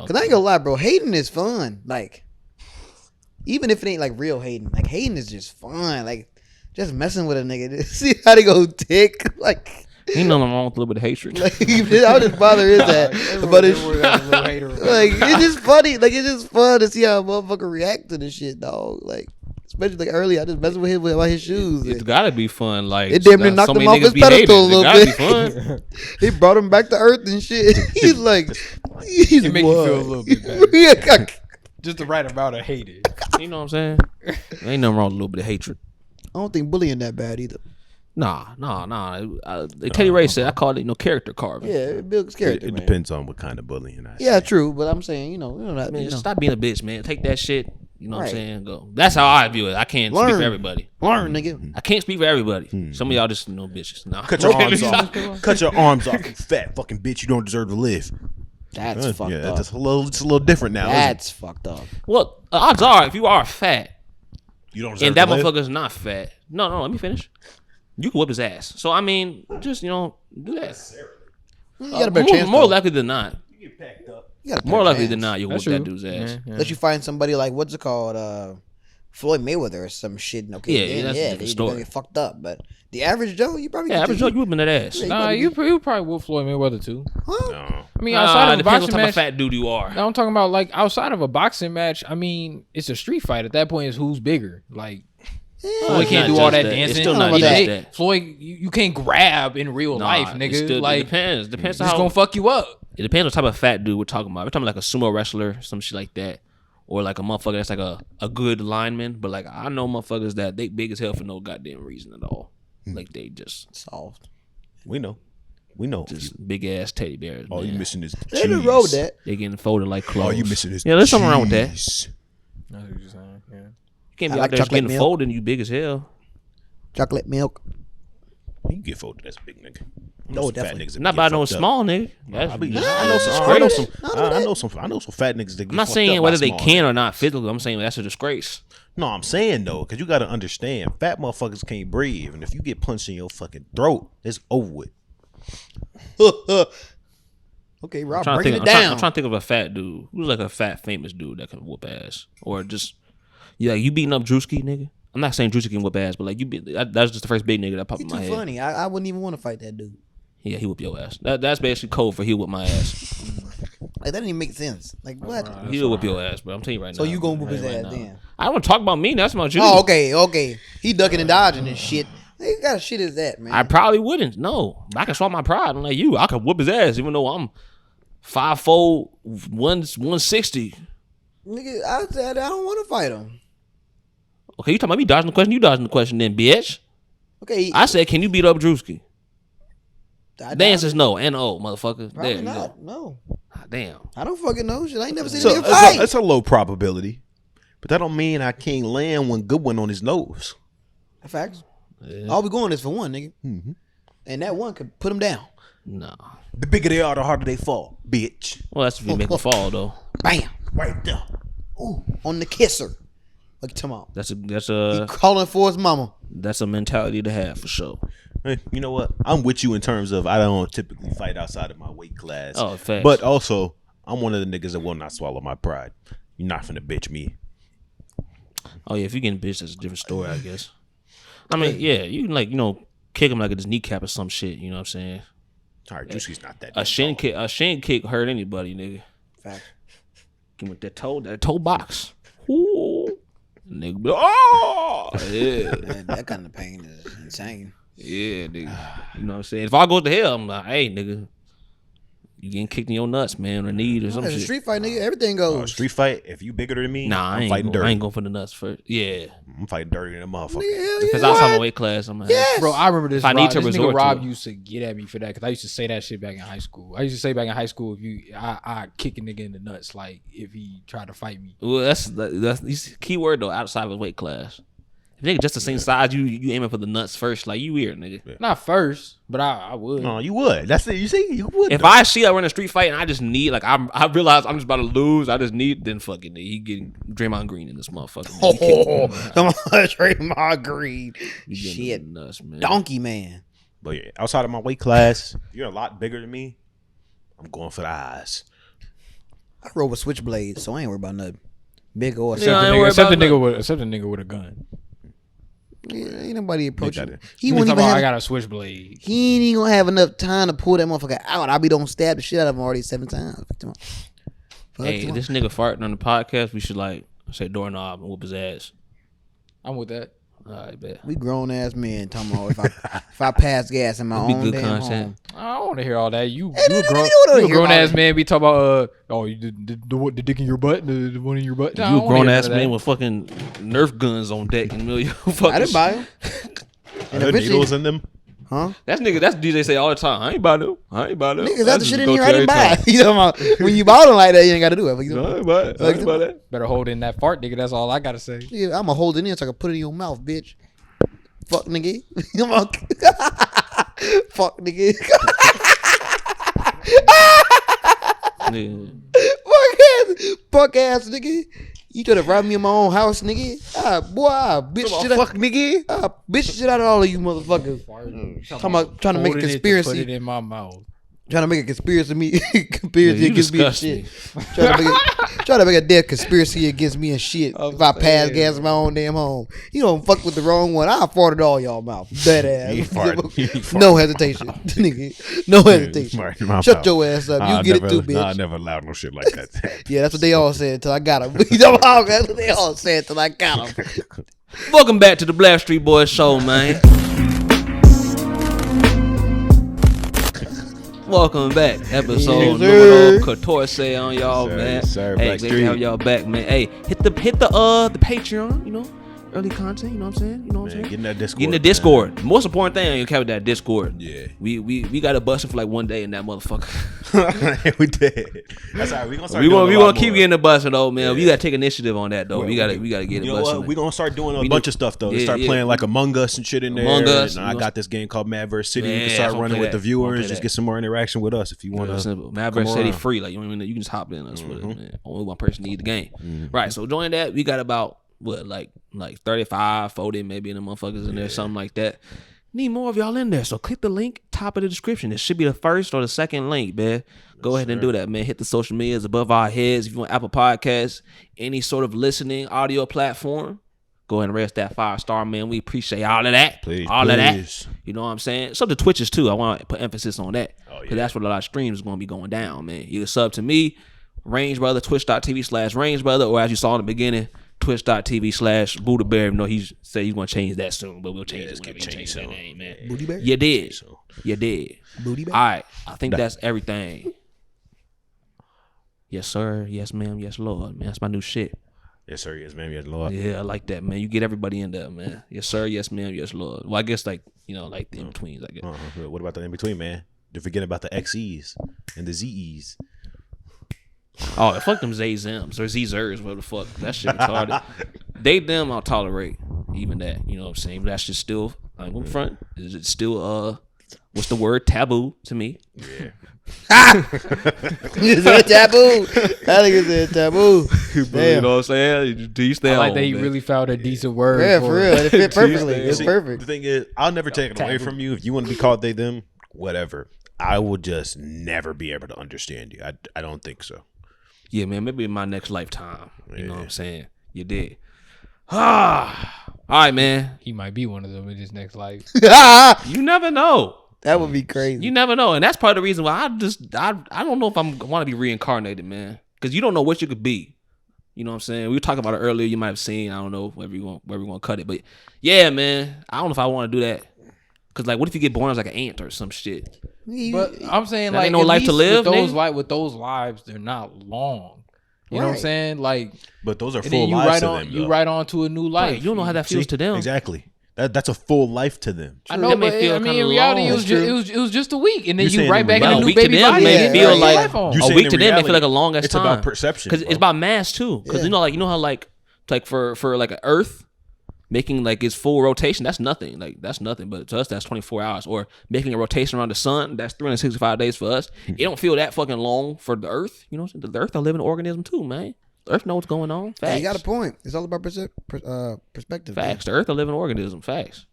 Cause I ain't gonna lie, bro. Hating is fun. Like, even if it ain't like real hating, like hating is just fun. Like, just messing with a nigga. See how they go tick. Like, ain't nothing wrong with a little bit of hatred. like how just bother is that? But it's like it's just funny. Like it's just fun to see how a motherfucker react to this shit, dog. Like. Especially like early, I just messing with him about his shoes. It's gotta be fun. Like it damn near knocked him off his pedestal a little bit. Fun. He brought him back to earth and shit. He's like, it make you feel a little bit better. Just the right amount of hate it. You know what I'm saying? Ain't nothing wrong with a little bit of hatred. I don't think bullying that bad either. Nah. Teddy Ray said I call it character carving. Yeah, it builds character. It depends on what kind of bullying. True, but I'm saying stop being a bitch, man. Take that shit. You know what I'm saying? Go. That's how I view it. I can't speak for everybody. Learn, nigga. I can't speak for everybody. Some of y'all just bitches. Nah. Cut your arms off. Cut your arms off, you fat fucking bitch. You don't deserve to live. That's fucked up. It's a little different now. That's fucked up. Well, odds are if you are fat, you don't deserve and that to live? motherfucker's not fat. No, let me finish. You can whip his ass. So I mean, just do that. You got a better chance. More likely than not. You get packed up. More likely than not, you'll whip that dude's ass. Unless you find somebody like what's it called, Floyd Mayweather or some shit. Okay, that's a different story. Gonna get fucked up. But the average Joe, you probably average Joe, you whipping that ass. Nah, you probably whoop Floyd Mayweather too. Huh? No. I mean, outside of a depends boxing what type match, of fat dude you are. No, I'm talking about like outside of a boxing match. I mean, it's a street fight. At that point, it's who's bigger. Like. Floyd can't do all that dancing. It's still not just that. Floyd, you can't grab in real life, nigga. It depends it's on how. Gonna fuck you up. It depends what type of fat dude we're talking about. We're talking like a sumo wrestler, some shit like that, or like a motherfucker that's like a good lineman. But like I know motherfuckers that they big as hell for no goddamn reason at all. Like they just soft. We know. Just big ass teddy bears. All man. you missing is They didn't roll with that. They getting folded like clothes. All you missing is there's something wrong with that. cheese. That's what you're saying. Yeah. You can't be I out like there getting milk. folded and you big as hell. Chocolate milk. You get folded as a big nigga. No, definitely. Not by no small nigga. I know some fat niggas that get I'm not fucked saying up whether by they small can niggas. or not physically. I'm saying that's a disgrace. No, I'm saying though, because you got to understand, fat motherfuckers can't breathe, and if you get punched in your fucking throat, it's over with. Okay, Rob, I'm breaking it down. I'm trying to think of a fat dude who's like a fat famous dude that can whoop ass, or just you beating up Drewski, nigga. I'm not saying Drewski can whoop ass, but like that's just the first big nigga that popped in my head. He's too funny. I wouldn't even want to fight that dude. Yeah, he whoop your ass. That's basically code for he whoop my ass. Like that didn't even make sense. Like what? He'll whoop your ass, bro. I'm telling you right now. So you gonna whoop his right ass now. then? I don't want to talk about me. That's about you. Oh, okay. He ducking and dodging and shit. Hey, what kind of shit is that, man? I probably wouldn't. No, I can swallow my pride. I'm like you. I could whoop his ass, even though I'm 5'4", 160. Nigga, I said I don't want to fight him. Okay, you talking about me dodging the question? You dodging the question, then, bitch. Okay, I said, can you beat up Drewski? The answer is it. no. N-O, motherfucker. Probably there you not. go. No. Ah, damn. I don't fucking know shit. I ain't never seen a So nigga fight. it's a low probability, but that don't mean I can't land one good one on his nose. Facts. Yeah. All we going is for one, nigga. Mm-hmm. And that one could put him down. Nah. The bigger they are, the harder they fall, bitch. Well, that's if you make him fall, though. Bam. Right there. Ooh, on the kisser. Like, come on. That's He a calling for his mama. that's a mentality to have for sure. Hey, you know what? I'm with you in terms of I don't typically fight outside of my weight class. Oh, facts. But also, I'm one of the niggas that will not swallow my pride. You're not finna bitch me. Oh yeah, if you getting bitched, that's a different story, I guess. I mean, yeah, you can kick him like at his kneecap or some shit. You know what I'm saying? All right, Juicy's not that. A shin kick hurt anybody, nigga. Fact. Give him that toe box. Ooh. Nigga, be like, oh yeah, That kind of pain is insane. yeah, nigga. You know what I'm saying? If I go to hell, I'm like, hey, nigga, you getting kicked in your nuts, man, or knee or some It's a shit. street fight, nigga. Everything goes. Street fight, if you bigger than me, Nah, I'm fighting dirty. I ain't going for the nuts first. Yeah, I'm fighting dirty in a motherfucker. Nigga, hell because yeah. outside my weight class, I'm like, Yes. Bro, I remember this. If I need to this resort nigga to Rob it. used to get at me for that because I used to say that shit back in high school. I used to say back in high school I kick a nigga in the nuts like if he tried to fight me. well, that's key word though. Outside of his weight class, if nigga just the same size, you aiming for the nuts first, like you weird, nigga. Not first, but I would. No, you would. That's it. You see, you would. If I see that we're in a street fight and I just need, like, I realize I'm just about to lose, I just need, then fucking, he getting Draymond Green in this motherfucker. Man. Come on, Draymond Green. He getting Shit. nuts, man. Donkey man. But yeah, outside of my weight class, you're a lot bigger than me. I'm going for the eyes. I roll with switchblades, so I ain't worried about nothing. Big or Yeah, I ain't worried Except the about nigga with a gun. Yeah, ain't nobody approaching. it. He You won't talking even about, have. I got a switchblade. He ain't even gonna have enough time to pull that motherfucker out. I be don't stab the shit out of him already 7 times. Hey, this nigga farting on the podcast. We should like say doorknob and whoop his ass. I'm with that. All right, bet. We grown ass men talking about if I pass gas in my That'd be own good damn content. home. I don't want to hear all that. You Hey, a grown ass man be talking about the dick in your butt, the one in your butt. Nah, I You a don't wanna grown hear ass none of man that. with fucking Nerf guns on deck in the middle of your fucking. I didn't buy him. Are there needles in them? Huh? That's DJ say all the time. I ain't buy them. Niggas, that's the shit in here I didn't buy. You know what I'm saying? When you bought them like that, you ain't got to do it. You know? I ain't buy it. I ain't buy that. Better hold in that fart, nigga. That's all I gotta say. Yeah, I'm gonna hold it in so I can put it in your mouth, bitch. Fuck nigga. Fuck nigga. Nigga. Fuck ass nigga. You try to rob me in my own house, nigga. Bitch shit out. Fuck nigga. Bitch shit out of all of you motherfuckers. Talking about trying to make a Holding it to conspiracy. Put it in my mouth. Trying to make a conspiracy You against me and disgust shit. me. Trying to make a dead conspiracy against me and shit. If I pass gas in my own damn home, you don't fuck with the wrong one. I farted all y'all mouth. Dead ass. He farted. No hesitation, nigga. No hesitation. Farted in my Shut mouth. your ass up. You get it too, bitch. I never allowed no shit like that. Yeah, that's what they all said until I got them. That's what they all said until I got them. Welcome back to the Blackstreet Boys show, man. Welcome back. Episode numero 14 on y'all, Sir, man. sir, Hey, great to have y'all back, man. Hey, hit the Patreon, you know. Early content, you know what I'm saying? You know what I'm saying? Get in that Discord. Get in the Discord. The most important thing, you carry that Discord. Yeah. We got to bust it for like one day in that motherfucker. We did. That's all right. We gonna start. we doing gonna keep getting the busting though, man. Yeah. We gotta take initiative on that though. Well, we gotta get it You know busting. what? We gonna start doing a We bunch do- of stuff though. Yeah, Start yeah. playing like Among Us and shit in there. Among Us, And you I know. got this game called Mad City. You Yeah, can I start wanna running play with the that. I wanna viewers. play Just that. get some more interaction with us if you want Real to. simple. Maverick City around. free. Like you can just hop in us with it, man. Only one person need the game. Right. So join that. We got about what like 35, 40 maybe in the motherfuckers in there, something like that. Need more of y'all in there. So click the link top of the description. It should be the first or the second link, man. Go ahead and do that, man. Hit the social medias above our heads. If you want Apple Podcasts, any sort of listening audio platform, go ahead and rest that 5-star, man. We appreciate all of that. Please, all of that. please. You know what I'm saying? So the Twitches too. I want to put emphasis on that. Because yeah. that's where a lot of streams is going to be going down, man. Either sub to me, Range Brother, twitch.tv/Range Brother, or as you saw in the beginning, twitch.tv/Buddha Bear. Even though he said he's going to change that soon, but we'll change it whenever he change that name, man. Booty Bear? You did. You did. Booty Bear? All right. I think that's everything. Yes, sir. Yes, ma'am. Yes, Lord. Man, that's my new shit. Yes, sir. Yes, ma'am. Yes, Lord. Yeah, I like that, man. You get everybody in there, man. Yes, sir. Yes, ma'am. Yes, Lord. Well, I guess like the in betweens. I guess. What about the in between, man? Don't forget about the XEs and the ZEs. Oh, fuck them Zayzems or Zers, whatever the fuck. That shit retarded. They, them, I'll tolerate. Even that. You know what I'm saying? But that's just still, I'm in front. Is it still, what's the word? Taboo to me. Yeah. Is it taboo? I think it's taboo. You Damn. know what I'm saying? Do you stay I like home, that he man? really found a decent word. Yeah, for for it. real. It fit perfectly. Tuesday. It's See, perfect. The thing is, I'll never take it away from you. If you want to be called they, them, whatever. I will just never be able to understand you. I don't think so. Yeah, man. Maybe in my next lifetime. You know what I'm saying? You did. All right, man. He might be one of them in his next life. You never know. That would be crazy. You never know, and that's part of the reason why I don't know if I want to be reincarnated, man, because you don't know what you could be. You know what I'm saying? We were talking about it earlier. You might have seen. I don't know where we're gonna cut it, but yeah, man. I don't know if I want to do that. Cause like, what if you get born as like an ant or some shit? But I'm saying That like ain't no at life to least live, with those lives, they're not long. You know what I'm Right. saying? Like, But those are and full then you lives right to on them, you though. right on to a new life. Right, you don't know how that feels See? to them. Exactly. That's a full life to them. I know, That may but feel I mean, kinda in reality, long. it was just a week, and then You're you saying right in back in Well, a a new week to baby them body. may Yeah, feel right. like Life on. You a saying week in to them may reality, feel like a long ass it's time. about perception, because bro. it's about mass too. Because Yeah. you know how like for like an Earth making like its full rotation, that's nothing. Like that's nothing. But to us, that's 24 hours. Or making a rotation around the sun, that's 365 days for us. It don't feel that fucking long for the Earth. You know, what I'm saying? The Earth a living organism too, man. The Earth knows what's going on. Facts. Hey, you got a point. It's all about perspective. Facts. The Earth a living organism. Facts.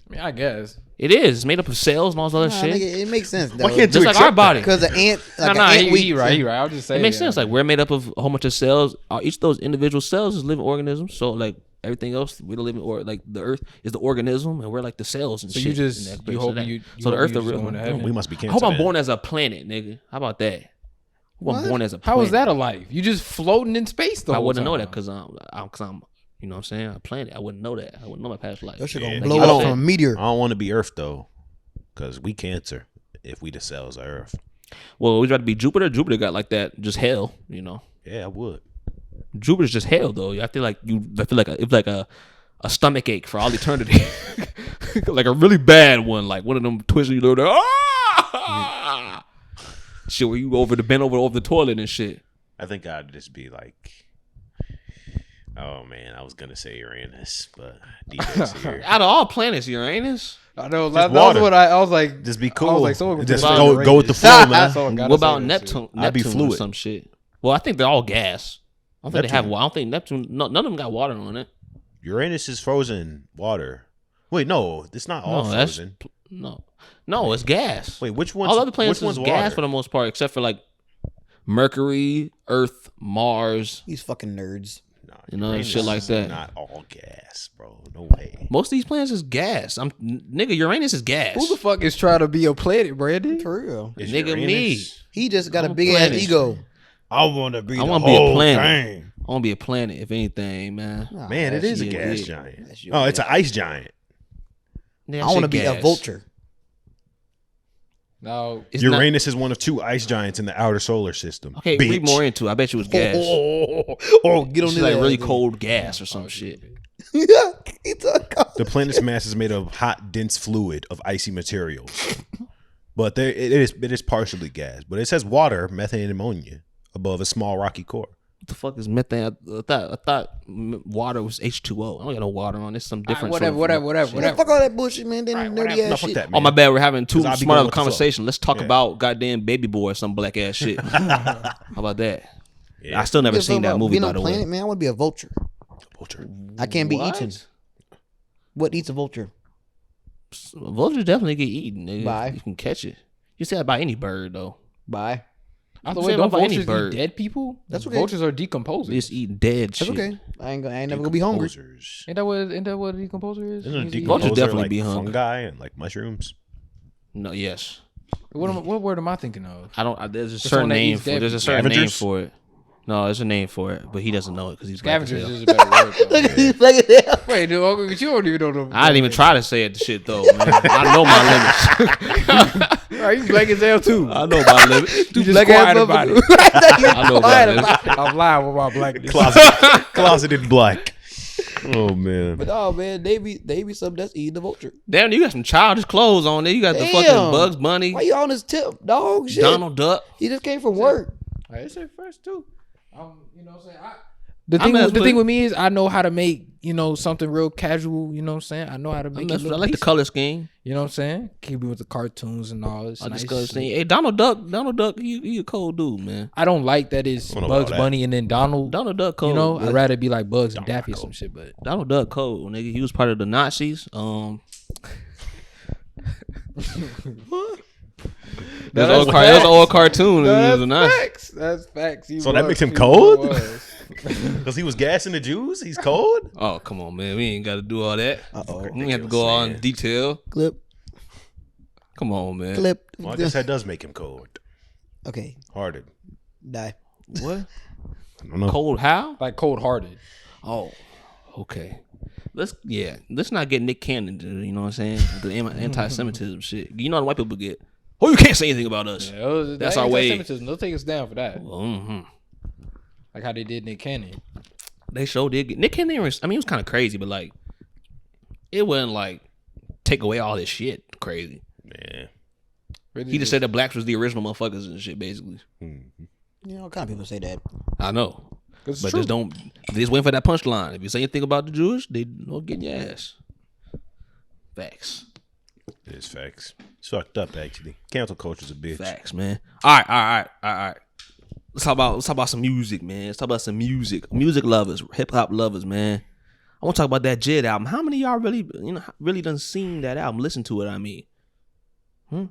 I mean, I guess. It is. It's made up of cells and all this other Nah, shit. nigga, it makes sense. Why can't Just you like our accept body. Because an ant, like an ant He right. I'll just say It makes that. sense. Like we're made up of a whole bunch of cells. Each of those individual cells is living organisms. So like everything else, we're the living or like the Earth is the organism, and we're like the cells and So shit. you just in that you place. hope so you so the hope Earth you the real going to one. heaven. We must be I cancer. hope I'm man. born as a planet, nigga. How about that? I hope I'm born as a planet. How is that a life? You just floating in space though. I wouldn't know that because I'm you know what I'm saying, a planet. I wouldn't know that. I wouldn't know my past life. That shit Yeah. gonna Like blow you up said. from a meteor. I don't want to be Earth though, because we cancer. If we the cells of Earth, Well, we'd rather be Jupiter. Jupiter got like that, just hell. You know, yeah, I would. Jupiter's just hell though. I feel like it's like a stomach ache for all eternity, like a really bad one, like one of them twisting you little shit where you bend over the toilet and shit. I think I'd just be like, oh man, I was gonna say Uranus, but DJ's here. Out of all planets, Uranus. I know. Just That water. was what I was like. Just be I cool. was like, someone Just could go- go with the flow, man. Someone gotta What about say that Neptune? I'd be Neptune or fluid. some shit. Well, I think they're all gas. I don't think they have Neptune. water. I don't think Neptune. None of them got water on it. Uranus is frozen water. Wait, no, it's not all No, that's frozen. no, it's gas. Wait, which one's All other planets which one's is gas water? for the most part, except for like Mercury, Earth, Mars. These fucking nerds. Nah, You know, Uranus shit like is that. Not all gas, bro. No way. Most of these planets is gas. Nigga, Uranus is gas. Who the fuck is trying to be a planet, Brandon? For real. It's Nigga, me. He just got I'm a a big ass planet. ego. I want to be. I want to be a planet. I want to be a planet, if anything, man. Nah, Man, it that's is a you. gas yeah. giant. That's your Oh, it's ass. an ice giant. That I want to shit be a gas. vulture. No. It's not- Uranus is one of 2 ice giants in the outer solar system. okay, bitch. read more into it. I bet you it was gas. Get on It's this like ass, really dude. cold gas or some shit. Yeah, it's a cold. The planet's mass is made of hot, dense fluid of icy materials. But it is partially gas. But it says water, methane, and ammonia above a small rocky core. What the fuck is methane? I thought water was H2O. I don't got no water on. It's some different. Whatever. Man, fuck all that bullshit, man. Then nerdy No, ass fuck shit. that, Oh man. my bad. We're having too 'Cause I'll be smart going of a with the flow. conversation. Let's talk Yeah. about goddamn Baby Boy or some black ass shit. How about that? Yeah. I still never Give a fuck seen that about movie, being by on the planet, way. man. I want to be a vulture. Vulture. I can't be What? eaten. What eats a vulture? Vultures definitely get eaten, nigga. Bye. You can catch it. You say that about any bird though. Bye. By the Say way, about don't any vultures bird. eat dead people? That's okay. Vultures are They decomposers. just eat dead That's shit. okay. I ain't never gonna be hungry. Decomposers. Ain't that what a decomposer is? Isn't a He's eating- Vultures decomposer definitely like be hungry. fungi and like mushrooms? No, yes. What word am I thinking of? I don't. There's a It's certain one that name eats for. dead There's a people. certain name Scavengers? for it. No, there's a name for it, but he doesn't know it because he's black as Scavengers hell. is a better word. though. Look at this. Look at that. Wait, dude, but you don't even know the. I didn't even try to say it. The shit though, man. I know my limits. Right, you black as hell too. I know my limits. You just Black ass quiet about it. motherfucker. I know my limits. I'm lying with my blackness. Closeted black. Oh man. But oh man, they be something that's eating the vulture. Damn, you got some childish clothes on there. You got the Damn. fucking Bugs Bunny, Why you on this tip, dog? Shit. Donald Duck. He just came from work. I say first too. You know what I'm saying? mess The with thing it. with me is I know how to make, something real casual, you know what I'm saying? I know how to I make mess it with- I look like the decent. color scheme. You know what I'm saying? Keep it with the cartoons and all this. I nice just color shit. scheme. Hey, Donald Duck, he a cold dude, man. I don't like that it's I don't know about Bugs that. Bunny and then Donald. Donald Duck cold. You know, man. I'd rather be like Bugs and Daffy or some shit, but Donald Duck cold, nigga. He was part of the Nazis. That's that's an old cartoon. He was a Nazi. facts. That's facts. So that makes him cold? Because he was gassing the Jews? He's cold? Oh, come on, man. We ain't got to do all that. Uh-oh. We ain't have to go all in detail. Clip. Come on, man. Clip. Well, I guess that does make him cold. Okay. Hearted. Die. What? I don't know. Cold how? Like cold hearted. Oh, okay. Let's not get Nick Cannon, you know what I'm saying? The anti-Semitism shit. You know the white people get, oh, you can't say anything about us. That's our way. They'll take us down for that. Mm-hmm. Like how they did Nick Cannon. They sure did get Nick Cannon. He was kind of crazy, but like, it wasn't like take away all this shit crazy. Yeah. Really He just said that blacks was the original motherfuckers and shit, basically. All kind of people say that. I know. It's But true. they just waiting for that punchline. If you say anything about the Jewish, they don't get your ass. Facts. It is facts. It's fucked up, actually. Cancel culture's a bitch. Facts, man. All right. Let's talk about some music, man. Let's talk about some music. Music lovers, hip hop lovers, man. I want to talk about that Jid album. How many of y'all really done seen that album? Listen to it. I mean,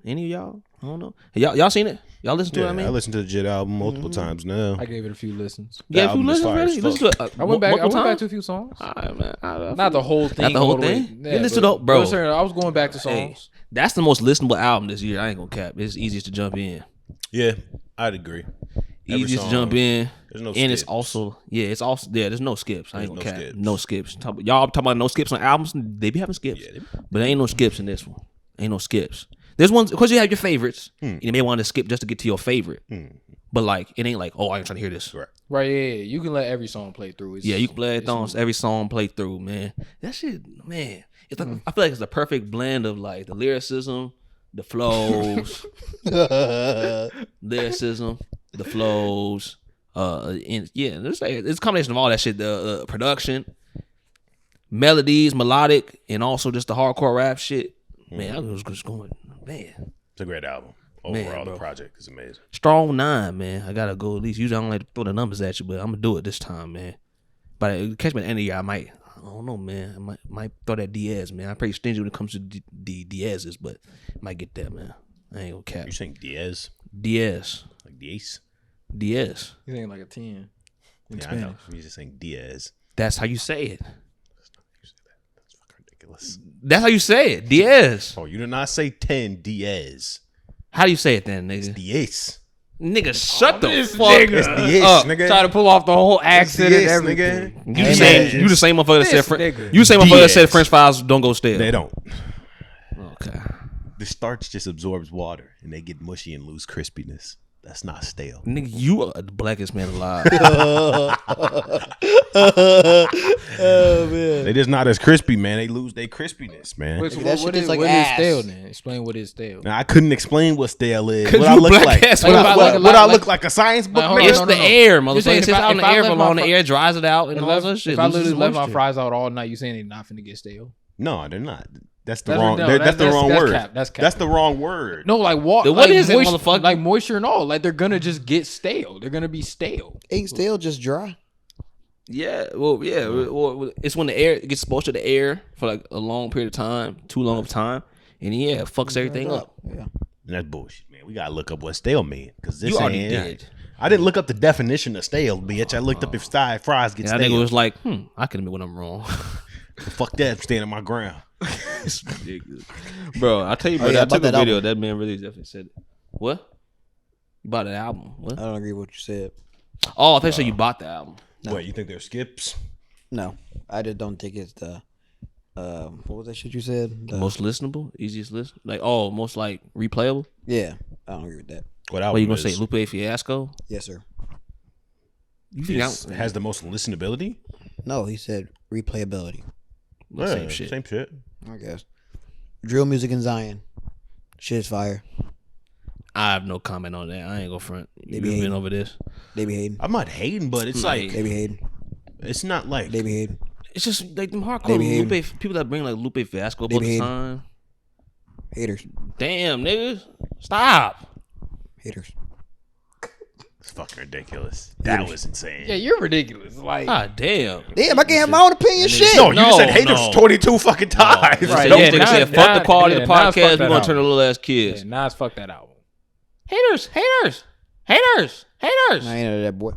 any of y'all? I don't know. Y'all seen it? Y'all listen to it? I mean, I listened to the Jid album multiple times now. I gave it a few listens. Yeah, a few listens. Really? Listen to it. I went back to a few songs. All right, man. Not the whole thing. Not the whole thing. Yeah, you listen to bro. I was going back to songs. Hey, that's the most listenable album this year. I ain't gonna cap. It's easiest to jump in. Yeah, I'd agree. Easiest to jump in. There's no and skips. it's also there's no skips. I ain't gonna cap. Skips. No skips. Y'all talking about no skips on albums? They be having skips. Yeah, but there ain't no skips in this one. Ain't no skips. There's ones, of course you have your favorites. You may want to skip just to get to your favorite. But like it ain't like, oh, I ain't trying to hear this. Right, yeah. You can let every song play through. You can let every song play through, man. That shit, man. It's like I feel like it's the perfect blend of like the lyricism, the flows, the flows. And yeah, it's a combination of all that shit. The production, melodies, melodic, and also just the hardcore rap shit. Man, I was just going, man. It's a great album. Overall, the project is amazing. Strong 9, man. I gotta go at least. Usually I don't like to throw the numbers at you, but I'm gonna do it this time, man. But catch me at the end of the year, I don't know, man. I might throw that Diaz, man. I'm pretty stingy when it comes to the Diaz's, but I might get that, man. I ain't gonna cap. You saying Diaz? Diaz. Like Diaz? Diaz. You think like a 10 in I Spanish. know. You're just saying Diaz. That's how you say it. That's fucking ridiculous. That's how you say it. Diaz. Oh, you did not say 10 Diaz. How do you say it then, nigga? It's Diaz. Nigga, shut the fuck It's Diaz, up. nigga. Try to pull off the whole accent and Diaz, everything. nigga. You the same motherfucker that said nigga. you the same motherfucker that Diaz. said French fries don't go stale. They don't. Okay. The starch just absorbs water and they get mushy and lose crispiness. That's not stale. Nigga, you are the blackest man alive. Oh man. They just not as crispy, man. They lose their crispiness, man. What That shit is is like what is ass. stale then? Explain what is stale. Now, I couldn't explain what stale is. 'Cause What I you look black like? ass What I motherfucker. what I Like- look like a science book? Like, hold nigga? on, It's no, the no. air, You're motherfucker. saying It sits if I- out in if the I air left for my long. The fr- air dries it out and all that shit. If I loses literally left my moisture. fries out all night, you saying they not finna get stale? No, they're not. That's the That's wrong. no, That's the wrong that's word. cap. That's cap. That's the wrong word. No, like what? Then Like what is it, moisture, motherfucker? like moisture and all. Like they're gonna just get stale. They're gonna be stale. Ain't stale, just dry. Yeah, well, it's when the air gets exposed to the air for like a long period of time, too long of time, and yeah, it fucks everything up. Yeah. And that's bullshit, man. We gotta look up what stale mean because this You already ain't- did. I didn't look up the definition of stale, bitch. I looked up if fries get And I stale. think it was like, I can admit when I'm wrong. Fuck that. I'm standing my ground. It's ridiculous, bro. I tell you, bro. Oh, yeah, I about took a that video. album. That man really definitely said it. What? You bought the album? What? I don't agree with what you said. Oh, I thought you said you bought the album. What, you think they're skips? No, I just don't think it's the. What was that shit you said? The, Most listenable, easiest listen, like most like replayable. yeah, I don't agree with that. What album What you gonna is? say, Lupe Fiasco? Yes, sir. You think It has the most listenability? No, he said replayability. same shit? Same shit. I guess. Drill music in Zion. Shit's fire. I have no comment on that. I ain't gonna front. They You've be been hating. over this. They be hating. I'm not hating, but it's Like- like They be hating. it's not like They be hating. It's just like them They hardcore be Lupe people that bring like Lupe Fiasco up They all be the hating. time. Haters. Damn, niggas, stop. Haters. it's fucking ridiculous. That was insane. Yeah, you're ridiculous. Like God damn. Damn, I can't have my own opinion. Shit. No, you just said No, haters no. 22 fucking times. Right, Yeah, yeah, nigga now- said, fuck the now- quality of the yeah, now it's fuck podcast. We're that gonna turn to album. little ass kids. yeah, Nas fuck that album. Haters. I ain't into that boy.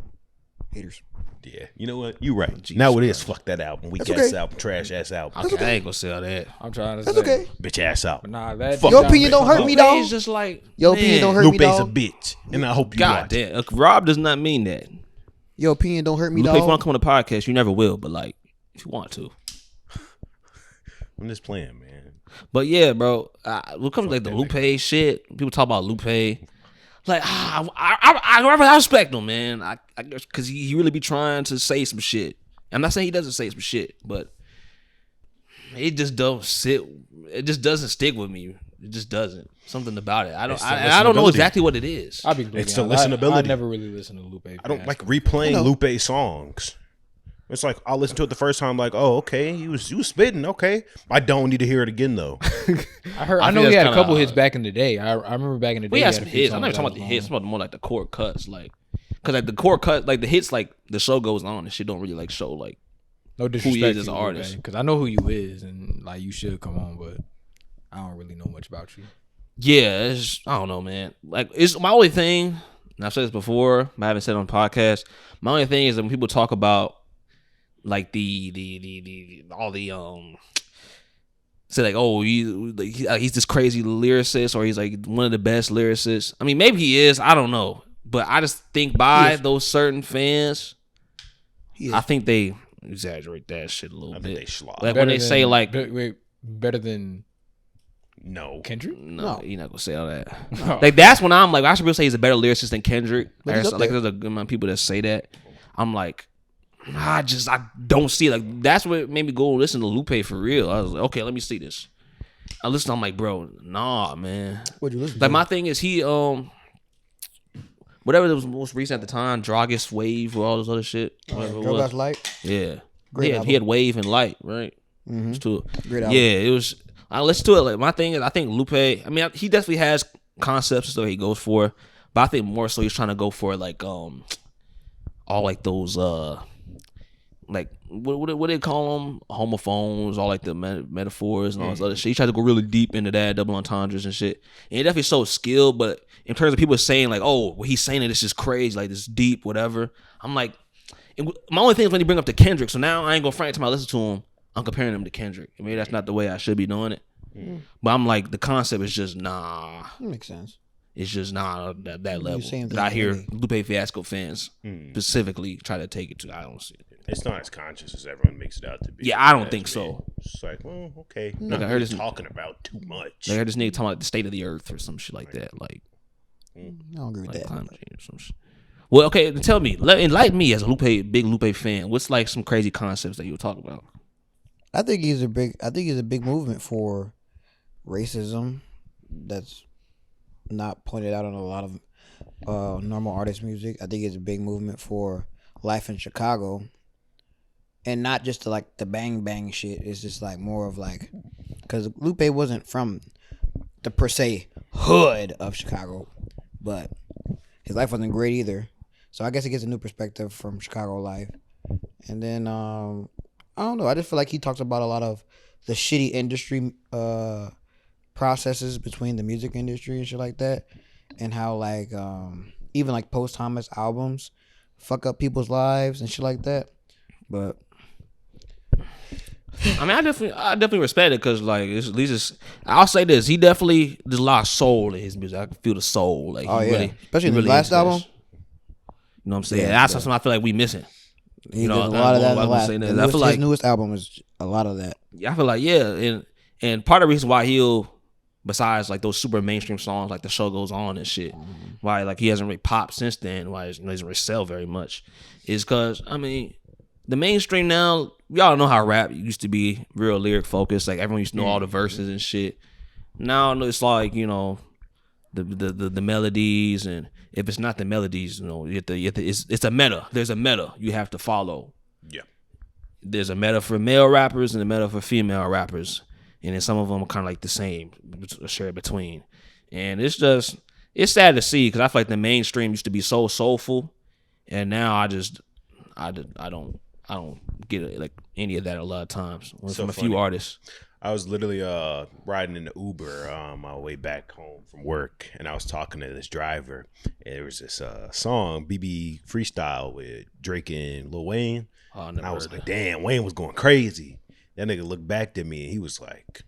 Haters. Yeah, you know what? You right. Now it is. Fuck that album. Weak That's ass okay. album. Trash ass album. Okay, I ain't gonna say all that. I'm trying to That's say. okay. Bitch ass But album. nah, that Fuck Your that opinion bitch. don't hurt me, Lupe dog. is just like Your opinion man, don't hurt me, Lupe's a dog. bitch, and I hope you God watch. damn. Rob does not mean that. Your opinion don't hurt me, Lupe, if you want dog. to come on the podcast, you never will. But like, if you want to. I'm just playing, man. But yeah, bro. When it comes to like the that Lupe shit, people talk about Lupe. Like, I respect him, man. I guess because he really be trying to say some shit. I'm not saying he doesn't say some shit, but it just don't sit. It just doesn't stick with me. It just doesn't. Something about it. It's the I don't know listenability. exactly what it is. I'll be completely It's the honest. I listenability. never really listened to Lupe. I don't like Fiasco. replaying know. Lupe songs. It's like I'll listen to it the first time, like, oh, okay, he was spitting, okay. I don't need to hear it again though. I know think he had that's a couple kinda- hits back in the day. I remember back in the day. We he had a some few hits. I'm not songs even talking that about the hits. was I'm about more like the core cuts, like because like the core cut, like the hits, like the show goes on and shit don't really like show like No who he disrespect is as to an you, artist. because I know who you is, and like you should come on, but I don't really know much about you. Yeah, I don't know, man. Like, it's my only thing, and I've said this before, I haven't said it on the podcast. My only thing is that when people talk about like the all the say like, oh, he's this crazy lyricist, or he's like one of the best lyricists. I mean, maybe he is. I don't know, but I just think by those certain fans, I think they exaggerate that shit a little bit. They schlock. Like when they say like, better than no Kendrick. No, you're not gonna say all that. Like that's when I'm like, I should really say he's a better lyricist than Kendrick. There's a good amount of people that say that. I'm like, I don't see it. Like that's what made me go listen to Lupe for real. I was like, okay, let me see this. I listened. I'm like, bro, nah, man. What'd you listen like to? my thing is he whatever was most recent at the time, Drogas Wave or all this other shit. Drogas Light. Yeah, Great he had Wave and Light, right? Mm-hmm. Great album. Yeah, it was. I listened to it. Like my thing is, I think Lupe. I mean, he definitely has concepts and stuff he goes for, but I think more so he's trying to go for like all like those like what do they call them, homophones, all like the metaphors and all this other shit. He tried to go really deep into that, double entendres and shit. And he definitely so skilled, but in terms of people saying like, oh, what he's saying this is crazy, like this deep, whatever. I'm like, my only thing is when he bring up the Kendrick. So now I ain't gonna front time I listen to him. I'm comparing him to Kendrick. I mean, that's not the way I should be doing it. But I'm like, the concept is just nah. That makes sense. It's just not that level saying that I hear really. Lupe Fiasco fans specifically try to take it to. I don't see it. It's not as conscious as everyone makes it out to be. Yeah, I don't think so. It's like, well, okay. Like I heard this talking about too much. Like I heard this nigga talking about the state of the earth or some shit like that. Like, I don't agree with like that. climate change or some shit. Well, okay, tell me, enlighten me as a big Lupe fan. What's like some crazy concepts that you would talk about? I think he's a big movement for racism that's not pointed out on a lot of normal artist music. I think it's a big movement for life in Chicago, and not just like the bang bang shit. It's just like more of like, because Lupe wasn't from the per se hood of Chicago, but his life wasn't great either. So I guess he gets a new perspective from Chicago life. And then I don't know. I just feel like he talks about a lot of the shitty industry processes between the music industry and shit like that, and how like even like posthumous albums fuck up people's lives and shit like that. But I mean, I definitely respect it because like at least I'll say this: there's a lot of soul in his music. I can feel the soul. Like, especially in the last album. You know what I'm saying? That's something I feel like we missing. He did a lot of that in the last. I feel like his newest album is a lot of that. I feel like and part of the reason why besides like those super mainstream songs like The Show Goes On and shit, why like he hasn't really popped since then, why he doesn't really sell very much, is because I mean the mainstream now, y'all know how rap used to be real lyric focused, like everyone used to know all the verses and shit. Now it's like, you know, the melodies, and if it's not the melodies, you know, it's a meta. There's a meta you have to follow. Yeah. There's a meta for male rappers and a meta for female rappers, and then some of them are kind of like the same, shared between. And it's sad to see because I feel like the mainstream used to be so soulful, and now I don't get it, like any of that a lot of times from a few artists. I was literally riding in the Uber on my way back home from work, and I was talking to this driver. And there was this song, BB Freestyle with Drake and Lil Wayne. And I was like, damn, Wayne was going crazy. That nigga looked back at me, and he was like,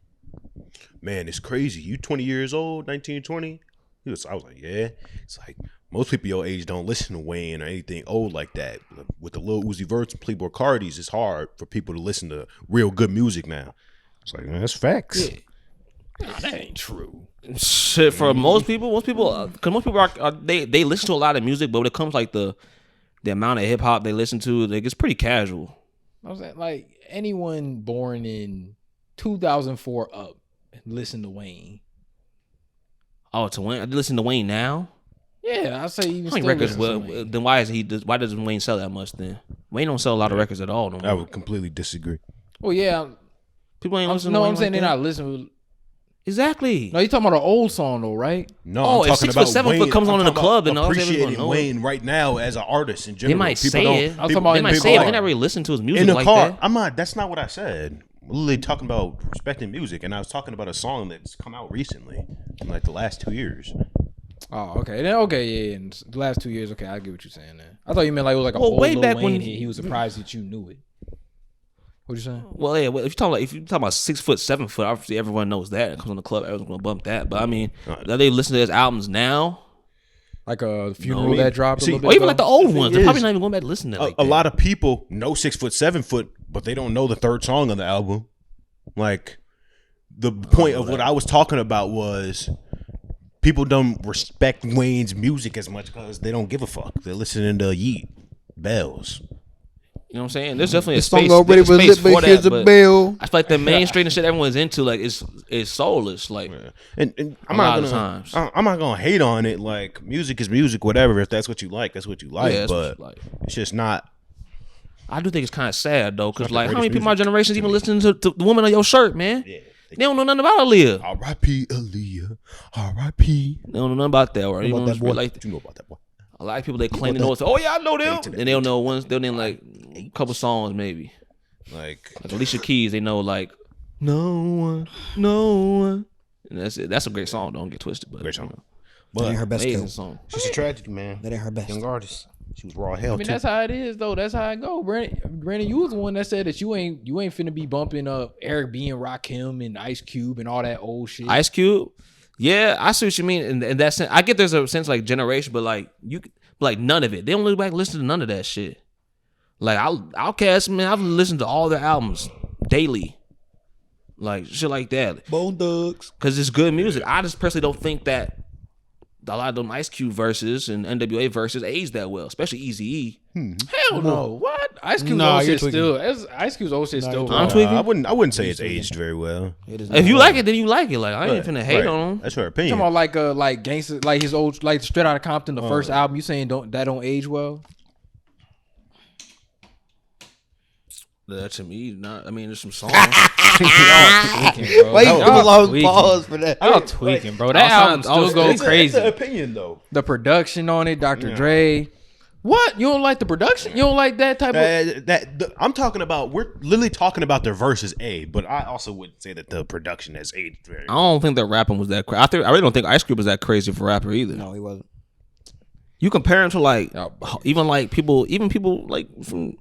man, it's crazy. You 20 years old, 19, 20? I was like, yeah. It's like, most people your age don't listen to Wayne or anything old like that. With the Lil Uzi Verts and Playboy Cardis, it's hard for people to listen to real good music now. It's like, man, that's facts. Yeah. Nah, that ain't true. Shit, for most people, because most people are they listen to a lot of music, but when it comes like the amount of hip hop they listen to, like it's pretty casual. I was like anyone born in 2004 up listen to Wayne. Oh, to Wayne, I listen to Wayne now. Yeah, I say even how many records? Well, then why doesn't Wayne sell that much? Then Wayne don't sell a lot of records at all. No more. I would completely disagree. Well, yeah. People ain't listening. No, to Wayne I'm saying like they're not listening. Exactly. No, you talking about an old song though, right? No, Oh, I'm if talking 6 Foot about 7 Foot Wayne. comes on I'm in the talking club about and all everyone's appreciating gonna know Wayne right now as an artist in They general. might People say don't- it. I'm talking people- about They might people say it, but are- they never really listen to his music in the like car. that. I'm not. That's not what I said. I'm literally talking about respecting music, and I was talking about a song that's come out recently, in like the last 2 years. Oh, okay. Then yeah. In the last 2 years, okay, I get what you're saying. Then I thought you meant like it was like a Well, old way Lil back Wayne when- hit. He was surprised that you knew it. What you saying? Well, yeah. Well, if you're talking about 6 foot, 7 foot, obviously everyone knows that. It comes on the club, everyone's gonna bump that. But I mean, are they listening to his albums now? Like a funeral No. that dropped a See, little bit Or even ago? like the old thing ones? They're probably is, not even going back to listen to that. Like A that. lot of people know 6 foot, 7 foot, but they don't know the third song on the album. Like the point of what I was talking about was people don't respect Wayne's music as much because they don't give a fuck. They're listening to Yeet, Bells. You know what I'm saying? There's definitely a This song space, already there's a was space lit, but for here's that. a But bell. I feel like the mainstream and shit everyone's into like is soulless. Like And I'm A not lot of gonna times. I'm not gonna hate on it. Like music is music, whatever. If that's what you like, that's what you like. yeah, that's but what, like it's just not. I do think it's kind of sad though, because It's not like the how many greatest people in my music generation's to even me. listening to the woman on your shirt, man? Yeah. They don't know nothing about Aaliyah. R.I.P. Aaliyah. R.I.P. They don't know nothing about that, or What even about that boy? like What you know about that boy? a lot of people they claim to know. Oh yeah, I know them, and they don't know ones. They'll name like a couple songs maybe. Like Like Alicia Keys, they know like no one, and that's it. That's a great song. Don't get twisted, but Great song. That ain't her but best amazing kill. song. she's a tragedy, man. That ain't her best. Young artist. She was raw hell I mean, too. that's how it is, though. That's how it go. Brandon, you was the one that said that you ain't finna be bumping up Eric B and Rakim and Ice Cube and all that old shit. Ice Cube, yeah, I see what you mean in that sense. I get there's a sense like generation, but like like none of it. They don't look back and listen to none of that shit. Like Outkast, man, I've listened to all their albums daily, like shit like that, Bone Thugs. because it's good music. I just personally don't think that a lot of them Ice Cube verses and NWA verses aged that well, especially Eazy-E. Hell no. What? Ice Cube's Nah, old you're shit still. Ice Cube's old shit still. you're I'm raw. tweaking. I wouldn't say it's aged very well. It is If you not. like it, then you like it. Like I ain't finna hate Right. on them. That's her You opinion. talking about like gangster, like his old, like Straight Outta Compton, the first album. You saying that don't age well? That to me, not. I mean, there's some songs. Tweaking, bro. Wait, Y'all give a long tweaking. pause for that. Y'all tweaking, bro. That album still goes crazy. It's an opinion though. The production on it, Dr. Dre. What? You don't like the production? You don't like that type of? I'm talking about. We're literally talking about their verses, but I also wouldn't say that the production has aged very. I don't think that rapping was that crazy. I really don't think Ice Cube was that crazy for a rapper either. No, he wasn't. You compare him to like Oh, even people like from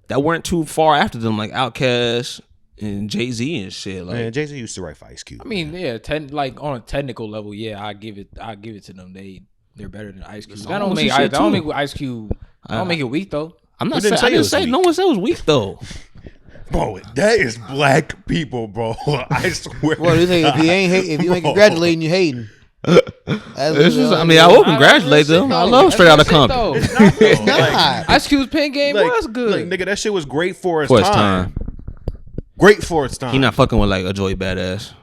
that weren't too far after them, like Outkast and Jay-Z and shit. Like Man, Jay-Z used to write for Ice Cube. I mean, yeah, like on a technical level, yeah, I give it to them. They're better than Ice Cube. That don't songs make and shit, that don't too. make Ice Cube. I don't make it weak though. I'm not Who didn't saying. I say it didn't was say. weak? No one said it was weak though. Bro, that is black people, bro. I swear. Well, you think if you ain't congratulating, you hating. It's just, I mean, I will congratulate them. I love Straight Outta Compton. It's not. Ice Cube's pen game was good. Like, nigga, that shit was great for its For its time. time. Great for its time. He not fucking with like a Joey Badass.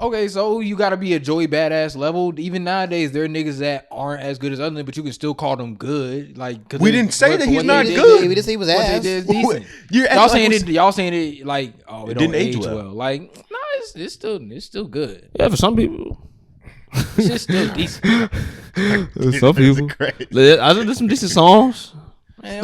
Okay, so you got to be a Joey Badass level. Even nowadays, there are niggas that aren't as good as others, but you can still call them good. Like, cause We they- didn't say for that what he's they not did- good. We just say he was What they ass. did is decent. You're acting Y'all like saying it was- it? Y'all saying it like, oh, it didn't don't age age well. well. Like, no, it's still good. Yeah, for some people. It's just still decent. Some people. Great. I there's some decent songs. Man,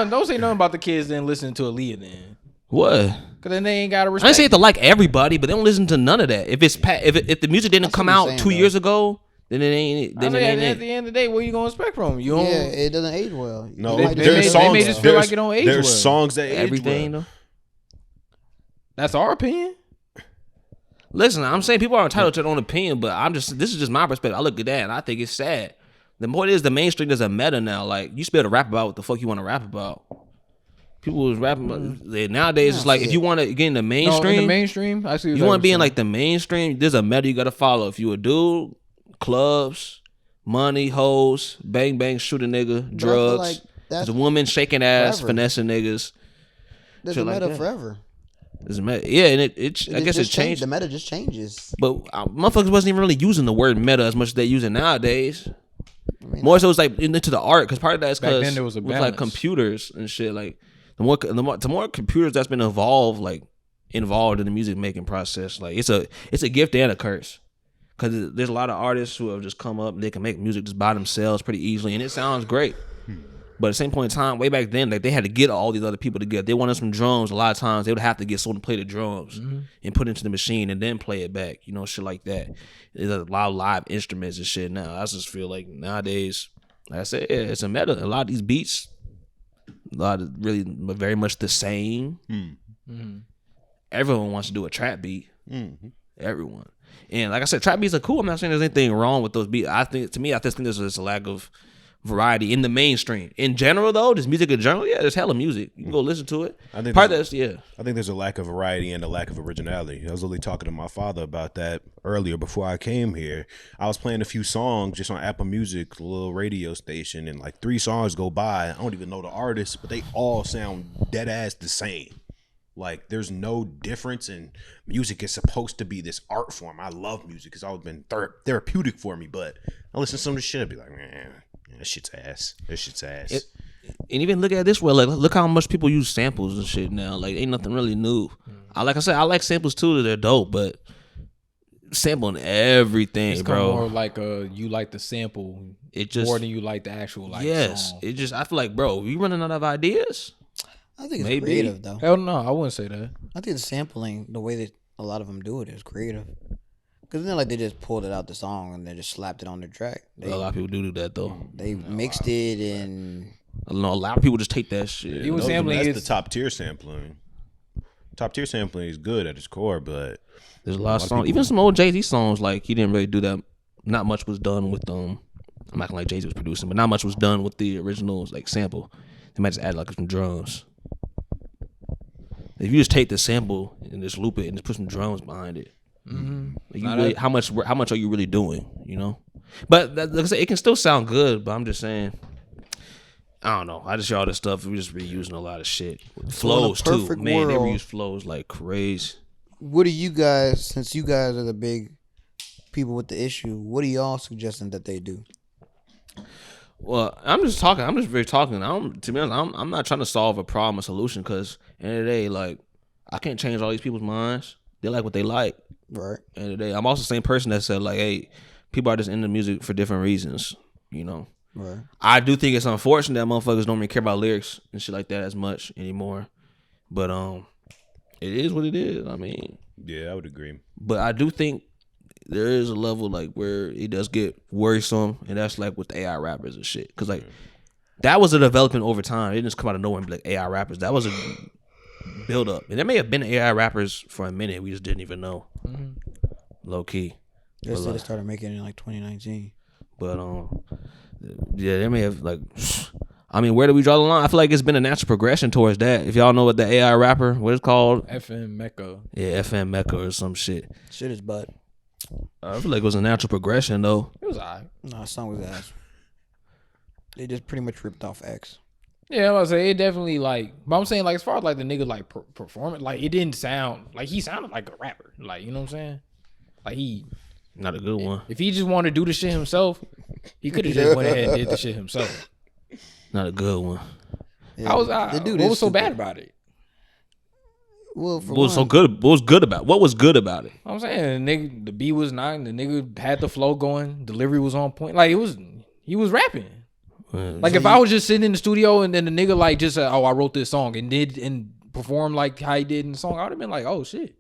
don't say nothing about the kids then listening to Aaliyah then. What? Cause then they ain't got to I respect. didn't say it to like everybody, but they don't listen to none of that. If it's if the music didn't That's come what I'm out saying, 2 though. years ago, then it ain't. Then it ain't at it. the end of the day, what you gonna expect from them? You don't. Yeah, it doesn't age well. No, They- Like, they there's made- songs. they made us feel there's- like it don't age There's well. songs that age Everything well. though. That's our opinion. Listen, I'm saying people are entitled to their own opinion, but this is just my perspective. I look at that and I think it's sad. The point is the mainstream is a meta now. Like you should be able to rap about what the fuck you want to rap about. People was rapping about, nowadays. It's like if you want to get in the No, mainstream, in the mainstream, I see. What you want to be in saying. like the mainstream. There's a meta you got to follow. If you a dude, clubs, money, hoes, bang bang, shoot a nigga, But I feel drugs. like There's that's a woman shaking ass, forever. finessing niggas. there's shit a like meta that. forever. There's a meta, yeah, and I guess it just changed. The meta just changes. But motherfuckers wasn't even really using the word meta as much as they use it nowadays. I mean, More so it's like into the art, because part of that is Back because then there was a with like balance. computers and shit. Like the more computers that's been involved in the music making process, like it's a gift and a curse. Because there's a lot of artists who have just come up and they can make music just by themselves pretty easily, and it sounds great. But at the same point in time, way back then, like they had to get all these other people together. They wanted some drums. A lot of times, they would have to get someone to play the drums and put it into the machine and then play it back. You know, shit like that. There's a lot of live instruments and shit now. I just feel like nowadays, like I said, it's a meta. A lot of these beats, a lot of really very much the same. Everyone wants to do a trap beat. Everyone. And like I said, trap beats are cool. I'm not saying there's anything wrong with those beats. I think there's just a lack of variety in the mainstream. In general, though, this music in general, yeah, there's hella music. You can go listen to it. I think there's a lack of variety and a lack of originality. I was literally talking to my father about that earlier before I came here. I was playing a few songs just on Apple Music, a little radio station, and like 3 songs go by. I don't even know the artists, but they all sound dead ass the same. Like, there's no difference, and music is supposed to be this art form. I love music. It's always been therapeutic for me, but I listen to some of the shit, I'd be like, man, that shit's ass. And even look at it this way, like look how much people use samples and shit now. Like, ain't nothing really new. I like samples too, they're dope, but sampling everything, it's bro. More like you like the sample more than you like the actual song. I feel like, bro, you running out of ideas? I think it's creative, though. Hell no, I wouldn't say that. I think the sampling, the way that a lot of them do it, is creative. Because it's not like they just pulled it out the song and they just slapped it on the track. A lot of people do that, though. They mixed it and... I don't know, a lot of people just take that shit. That's the top tier sampling. Top tier sampling is good at its core, but... There's a lot of songs. Even some old Jay-Z songs, like, he didn't really do that. Not much was done with them. I'm not gonna like Jay-Z was producing, but not much was done with the originals, like, sample. They might just add, like, some drums. If you just take the sample and just loop it and just put some drums behind it, like how much are you really doing? You know, but like I said, it can still sound good. But I'm just saying, I don't know. I just hear all this stuff. We just reusing a lot of shit. Flows too, man. They reuse flows like crazy. What do you guys? Since you guys are the big people with the issue, what are y'all suggesting that they do? Well, I'm just talking. To be honest, I'm not trying to solve a problem or solution because at the end of the day, like, I can't change all these people's minds. They like what they like. Right. At the end of the day, I'm also the same person that said, like, hey, people are just into music for different reasons, you know? Right. I do think it's unfortunate that motherfuckers don't really care about lyrics and shit like that as much anymore. But it is what it is. I mean. Yeah, I would agree. But I do think there is a level like where it does get worrisome, and that's like with AI rappers and shit. Because like that was a development over time. It didn't just come out of nowhere and be like AI rappers. That was a build up, and there may have been AI rappers for a minute. We just didn't even know. Low key. They said they started making it in like 2019. But yeah, they may have like. I mean, where do we draw the line? I feel like it's been a natural progression towards that. If y'all know what the AI rapper, what it's called? FM Mecca. Yeah, FM Mecca or some shit. Shit is butt. I feel like it was a natural progression though. It was alright. No, the song was ass. They just pretty much ripped off X. Yeah, I was say it definitely like. But I'm saying like as far as like the nigga like performing, like it didn't sound like he sounded like a rapper. Like, you know what I'm saying? Like he. Not a good one. If he just wanted to do the shit himself, he could have just went ahead and did the shit himself. Not a good one. Yeah, what was so bad about it? Well, what was so good? What was good about? What was good about it? I'm saying, the beat was nice. The nigga had the flow going. Delivery was on point. Like he was rapping. Like if I was just sitting in the studio and then the nigga like just said, "Oh, I wrote this song," and performed like how he did in the song, I would have been like, "Oh shit,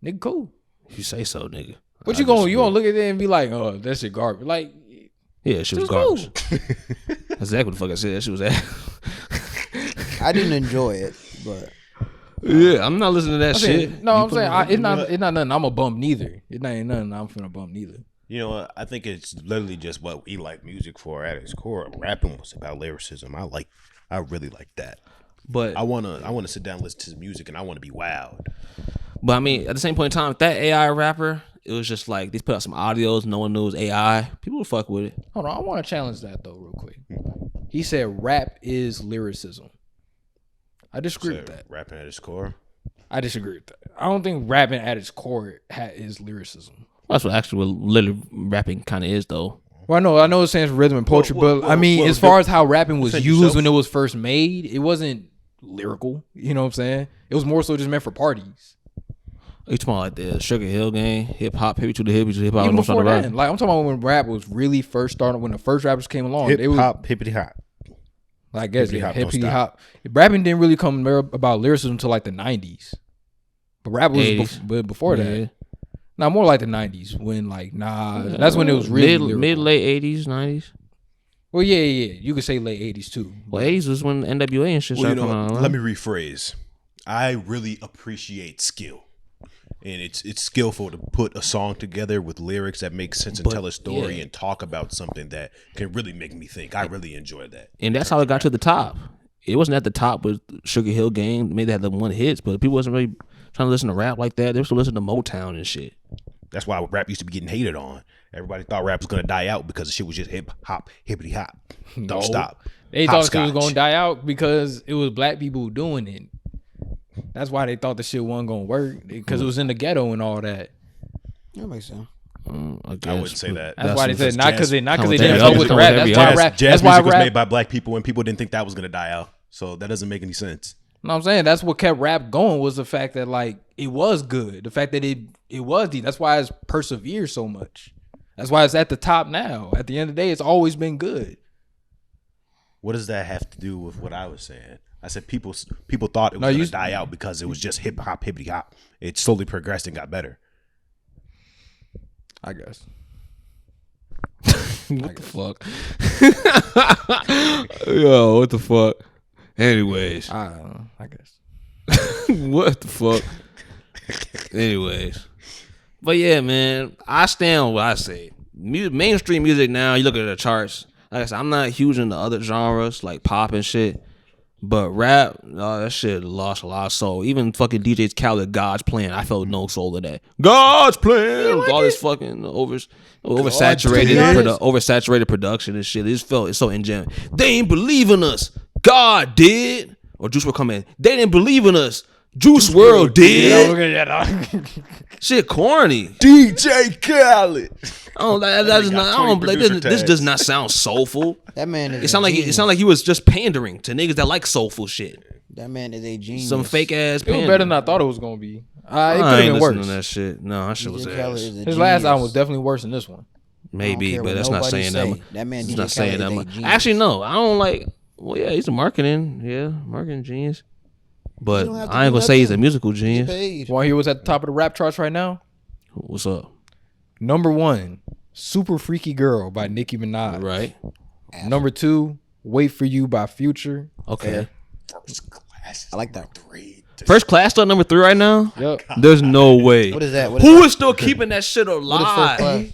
nigga, cool." If you say so, nigga. But you gonna look at that and be like, "Oh, that shit garbage." Like, yeah, shit was garbage. Cool. That's exactly what the fuck I said. That shit was ass. I didn't enjoy it, but. Yeah, I'm not listening to that shit. No, I'm saying it's not nothing I'm a bump neither. It ain't nothing I'm finna bump neither. You know what? I think it's literally just what we like music for at its core. Rapping was about lyricism. I really like that. But I wanna sit down and listen to some music, and I want to be wowed. But I mean, at the same point in time, with that AI rapper, it was just like they put out some audios. No one knows AI. People would fuck with it. Hold on, I want to challenge that though, real quick. He said rap is lyricism. I disagree with that. Rapping at its core? I disagree with that. I don't think rapping at its core is lyricism. That's what actually literally rapping kind of is, though. Well, I know it stands for rhythm and poetry, but I mean, as far as how rapping was used when it was first made, it wasn't lyrical. You know what I'm saying? It was more so just meant for parties. You talking about like the Sugar Hill Gang, hip hop, hippie to the hip hop. Even before then, like I'm talking about when rap was really first started, when the first rappers came along. Hip They was, hop, hippity hop. I guess Hippity hop, don't hippity stop. hop. Rapping didn't really come about lyricism until like the 90s. But rap was 80s. before that. Yeah. Now more like the 90s when like that's when it was really mid late 80s, 90s. Well, yeah. You could say late 80s too. Well, 80s was when NWA and shit Well, you started know, coming out. let me rephrase. I really appreciate skill. And it's skillful to put a song together with lyrics that make sense and tell a story and talk about something that can really make me think. I really enjoy that. And that's how it got to the top. It wasn't at the top with Sugar Hill Gang. Maybe they had the one hits, but people wasn't really trying to listen to rap like that. They were still listening to Motown and shit. That's why rap used to be getting hated on. Everybody thought rap was gonna die out because the shit was just hip hop, hippity hop. Don't stop. They thought the shit was Hopscotch. gonna die out because it was black people doing it. That's why they thought the shit wasn't gonna work because it was in the ghetto and all that. That makes sense. I wouldn't say that. That's why they said not because they How didn't much fuck every with the other- rap. every That's why other- rap. Jazz That's why music was rap. made by black people and people didn't think that was gonna die out. So that doesn't make any sense. You know what I'm saying? That's what kept rap going was the fact that like it was good. The fact that it was deep. That's why it's persevered so much. That's why it's at the top now. At the end of the day, it's always been good. What does that have to do with what I was saying? I said people thought it was gonna die out because it was just hip hop, hippity hop. It slowly progressed and got better. I guess. What the fuck? Yo, what the fuck? Anyways, I don't know. I guess. what the fuck? Anyways, but yeah, man, I stand on what I say. Mainstream music now, you look at the charts. Like I said, I'm not huge into other genres like pop and shit, but rap, that shit lost a lot of soul. Even fucking DJ's Khaled, God's Plan, I felt no soul in that. God's Plan, with all this fucking oversaturated production and shit. It just felt it's so ingenuine. They ain't believe in us. God did. Or Juice WRLD come in. They didn't believe in us. Juice WRLD did. Look at that. Shit corny. DJ Khaled. This does not sound soulful. That man is. It sounded like he was just pandering to niggas that like soulful shit. That man is a genius. Some fake ass It was pandering. better than I thought it was gonna be. It could I have ain't been listening worse. to that shit. No, that shit was DJ Khaled ass. is a His last genius. album was definitely worse than this one. Maybe, care but what that's not nobody saying say. that. That man, It's DJ not saying Khaled that is a much. genius. Actually, no. I don't like. Well, yeah, he's a marketing genius. But don't have to I ain't do gonna say he's a nothing. musical Get genius. paid. While he was at the top of the rap charts right now, What's up? number 1, Super Freaky Girl by Nicki Minaj. Right. Number 2, Wait for You by Future. Okay. First class. I like that. First class still number 3 right now. Yep. There's no way. What is that? Who is still keeping that shit What is alive? first class?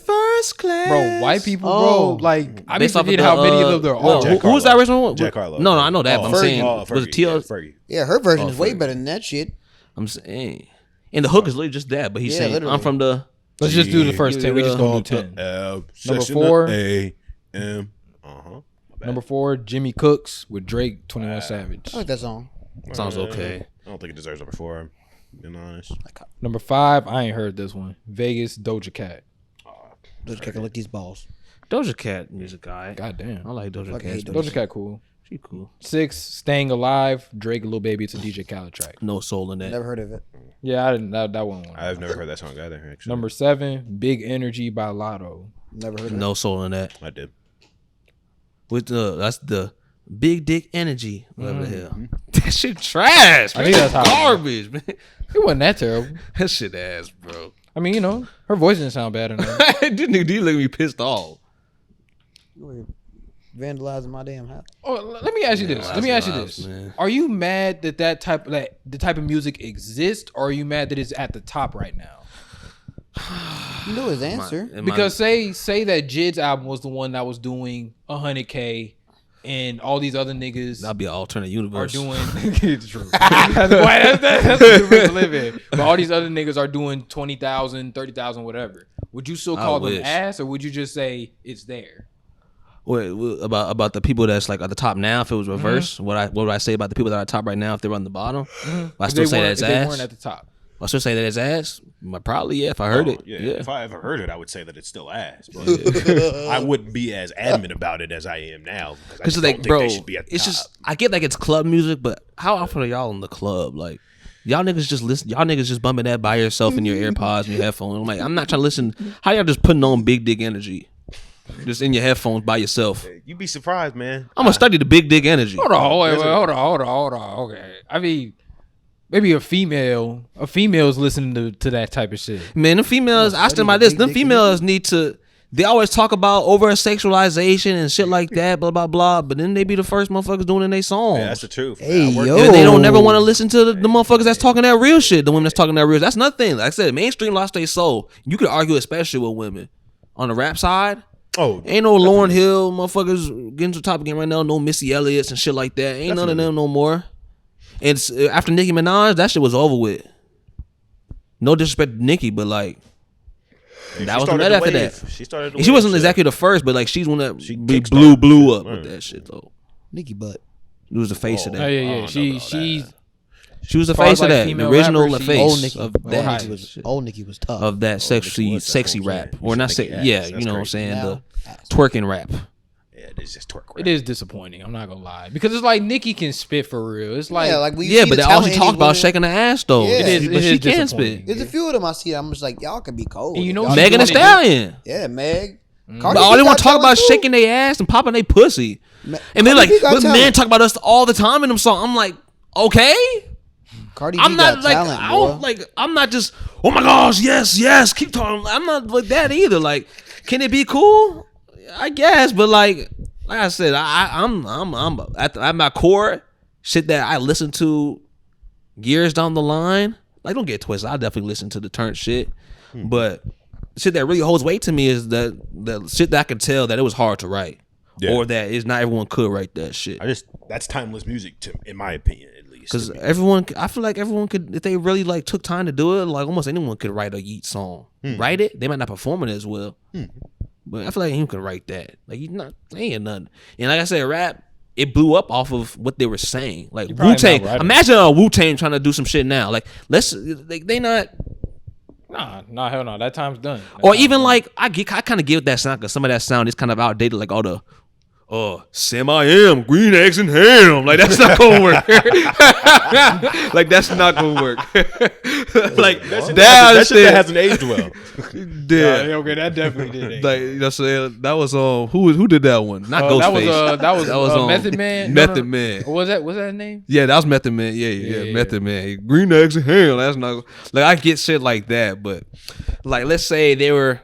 First class, Bro, white people, Oh. bro, like I be Based off of forgetting the, how many of them there well, are. who was that original one? Jack Harlow. No, I know that. But I'm Fergie. saying, was it TL? Fergie. Yeah, her version is way Fergie. better than that shit. I'm saying, and the hook is literally just that. But he's Yeah, saying, literally. I'm from the. Let's just do the first 10. We just gonna do 10. Number 4. A.M. Number 4, Jimmy Cooks with Drake, 21 Savage. I like that song. Sounds okay. I don't think it deserves number 4. Being honest. Number 5, I ain't heard this one. Vegas, Doja Cat. Doja Cat can lick these balls. Doja Cat music guy. God damn. I like Doja Fucking Cat. hate Doja Cat cool. She cool. 6, Staying Alive, Drake, Lil Baby. It's a DJ Khaled track. No soul in that. Never heard of it. Yeah, I didn't. That one. I've never heard that song either, actually. Number 7, Big Energy by Lotto. Never heard of it. No soul in that. I did. With that's the big dick energy. Whatever the hell. That shit trash. I Man. think that's how- Garbage, man. It wasn't that terrible. That shit ass, bro. I mean, you know, her voice didn't sound bad enough. Didn't D look me pissed off? You were vandalizing my damn house. Oh, let me ask you this. Let me ask you this. Man. Are you mad that the type of music exists, or are you mad that it's at the top right now? You know his answer. Because say that Jid's album was the one that was doing 100K, and all these other niggas that'd be an alternate are universe. doing. It's true. That's the universe to live in. But all these other niggas are doing 20,000, 30,000, whatever. Would you still call them wish. ass, or would you just say it's there? Wait, about the people that's like at the top now. If it was reverse, what would I say about the people that are at the top right now if they were on the bottom? I still say that's if they ass. weren't at the top. I still say that it's ass. Probably yeah. If I heard it, Yeah. yeah. If I ever heard it, I would say that it's still ass. But I wouldn't be as adamant about it as I am now. Because I Because just like, don't think bro, they should be at the it's top. just I get like it's club music, but how often are y'all in the club? Like, Y'all niggas just listen. Y'all niggas just bumping that by yourself in your AirPods and your headphones. I'm like, I'm not trying to listen. How y'all just putting on big dick energy, just in your headphones by yourself? You'd be surprised, man. I'm gonna study the big dick energy. Hold on. Okay, I mean, maybe a female's listening to that type of shit. Man, the females. I stand by this. Them females need to. They always talk about over sexualization and shit like that, blah blah blah. But then they be the first motherfuckers doing it in their songs. Yeah, that's the truth. Hey, I work- yo. And they don't never want to listen to the motherfuckers that's talking that real shit. The women that's talking that real. That's nothing. Like I said, mainstream lost their soul. You could argue, especially with women on the rap side. Oh, Ain't no Lauryn Hill motherfuckers getting to the top again right now. No Missy Elliott's and shit like that. Ain't none of them no more. And it's, after Nicki Minaj, that shit was over with. No disrespect to Nicki, but like. That was the net after that. She started. And she wasn't exactly the first, but like she's one that She blew up with that shit though. Nikki butt. It was the face of Oh that. yeah. She was the far as, face of like, that. The female original rappers, Old face Nikki. of Old that. Nikki was old Nikki was tough. Of that Nicki was, sexy that's what I'm rap, saying. or not She say, Nicki ass. yeah, That's you know what I'm crazy. saying, Now, the twerking rap. Yeah, it's just twerk. It is disappointing. I'm not gonna lie, because it's like Nicki can spit for real. It's like, yeah, like we Yeah, see but the they also talent talk in about women. shaking the ass though. Yeah. It is- but it she is can disappointing. spit. There's a few of them I see. I'm just like, y'all can be cold. And you know Y'all she Megan Thee doing it. Stallion. Yeah, Meg. But all they want to talk about is shaking their ass and popping their pussy. And they're like, but men talk about us all the time in them songs. I'm like, okay. Cardi B I'm not got like talent, I don't boy. like I'm not just oh my gosh yes keep talking. I'm not like that either. Like, can it be cool? I guess, but like I said, I'm at my core shit that I listen to years down the line. Like, don't get twisted. I definitely listen to the turn shit, but shit that really holds weight to me is that shit that I can tell that it was hard to write, or that is not everyone could write that shit. That's timeless music, in my opinion, at least. Because I feel like everyone could, if they really like took time to do it, like almost anyone could write a Yeet song. Write it. They might not perform it as well, but I feel like anyone can write that. Like, ain't nothing. And like I said, rap, it blew up off of what they were saying. Like probably Wu Tang. not writing. Imagine a Wu Tang trying to do some shit now. Like they not. Nah, hell no. That time's done. Or even like I kind of give that sound because some of that sound is kind of outdated. Like all the Sam I am green eggs and ham. Like that's not gonna work. Like that's not gonna work. Like that shit hasn't aged well. Yeah. Okay, that definitely did. Like you know what I'm saying? That was who did that one? Not Ghostface. That was Method Man. Method Man. What was that? What's that name? Yeah, that was Method Man. Yeah, Method Man. Green eggs and ham. That's not like I get shit like that, but like let's say they were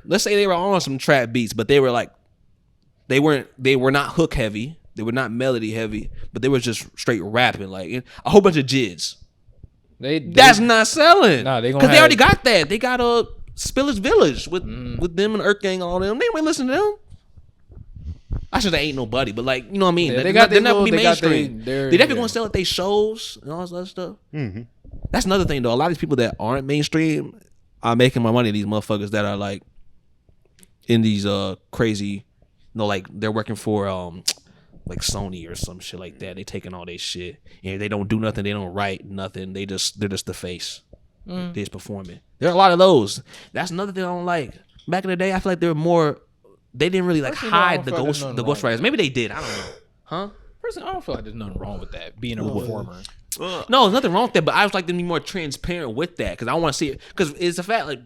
on some trap beats, but they were like they were not hook heavy, they were not melody heavy, but they were just straight rapping like a whole bunch of jids. That's not selling. Nah, they gonna because they have- already got that. They got a Spillage Village with them and Earth Gang and all them. They ain't listen to them. I should say ain't nobody, but like you know what I mean. Yeah, they're they got not their gonna be little- they got mainstream. their- They definitely yeah. gonna sell at their shows and all this other stuff. That's another thing though. A lot of these people that aren't mainstream are making more money than these motherfuckers that are like in these crazy, like they're working for like Sony or some shit like that. They taking all their shit and they don't do nothing. They don't write nothing. They're just the face. They just performing. There are a lot of those. That's another thing I don't like. Back in the day, I feel like they were more. They didn't really like Personally, I hide don't the feel like there's ghost nothing wrong writers. Maybe they did. I don't know. Huh? Personally, I don't feel like there's nothing wrong with that. Being a performer. No, there's nothing wrong with that, but I would like them to be more transparent with that because I want to see it. Because it's a fact, like,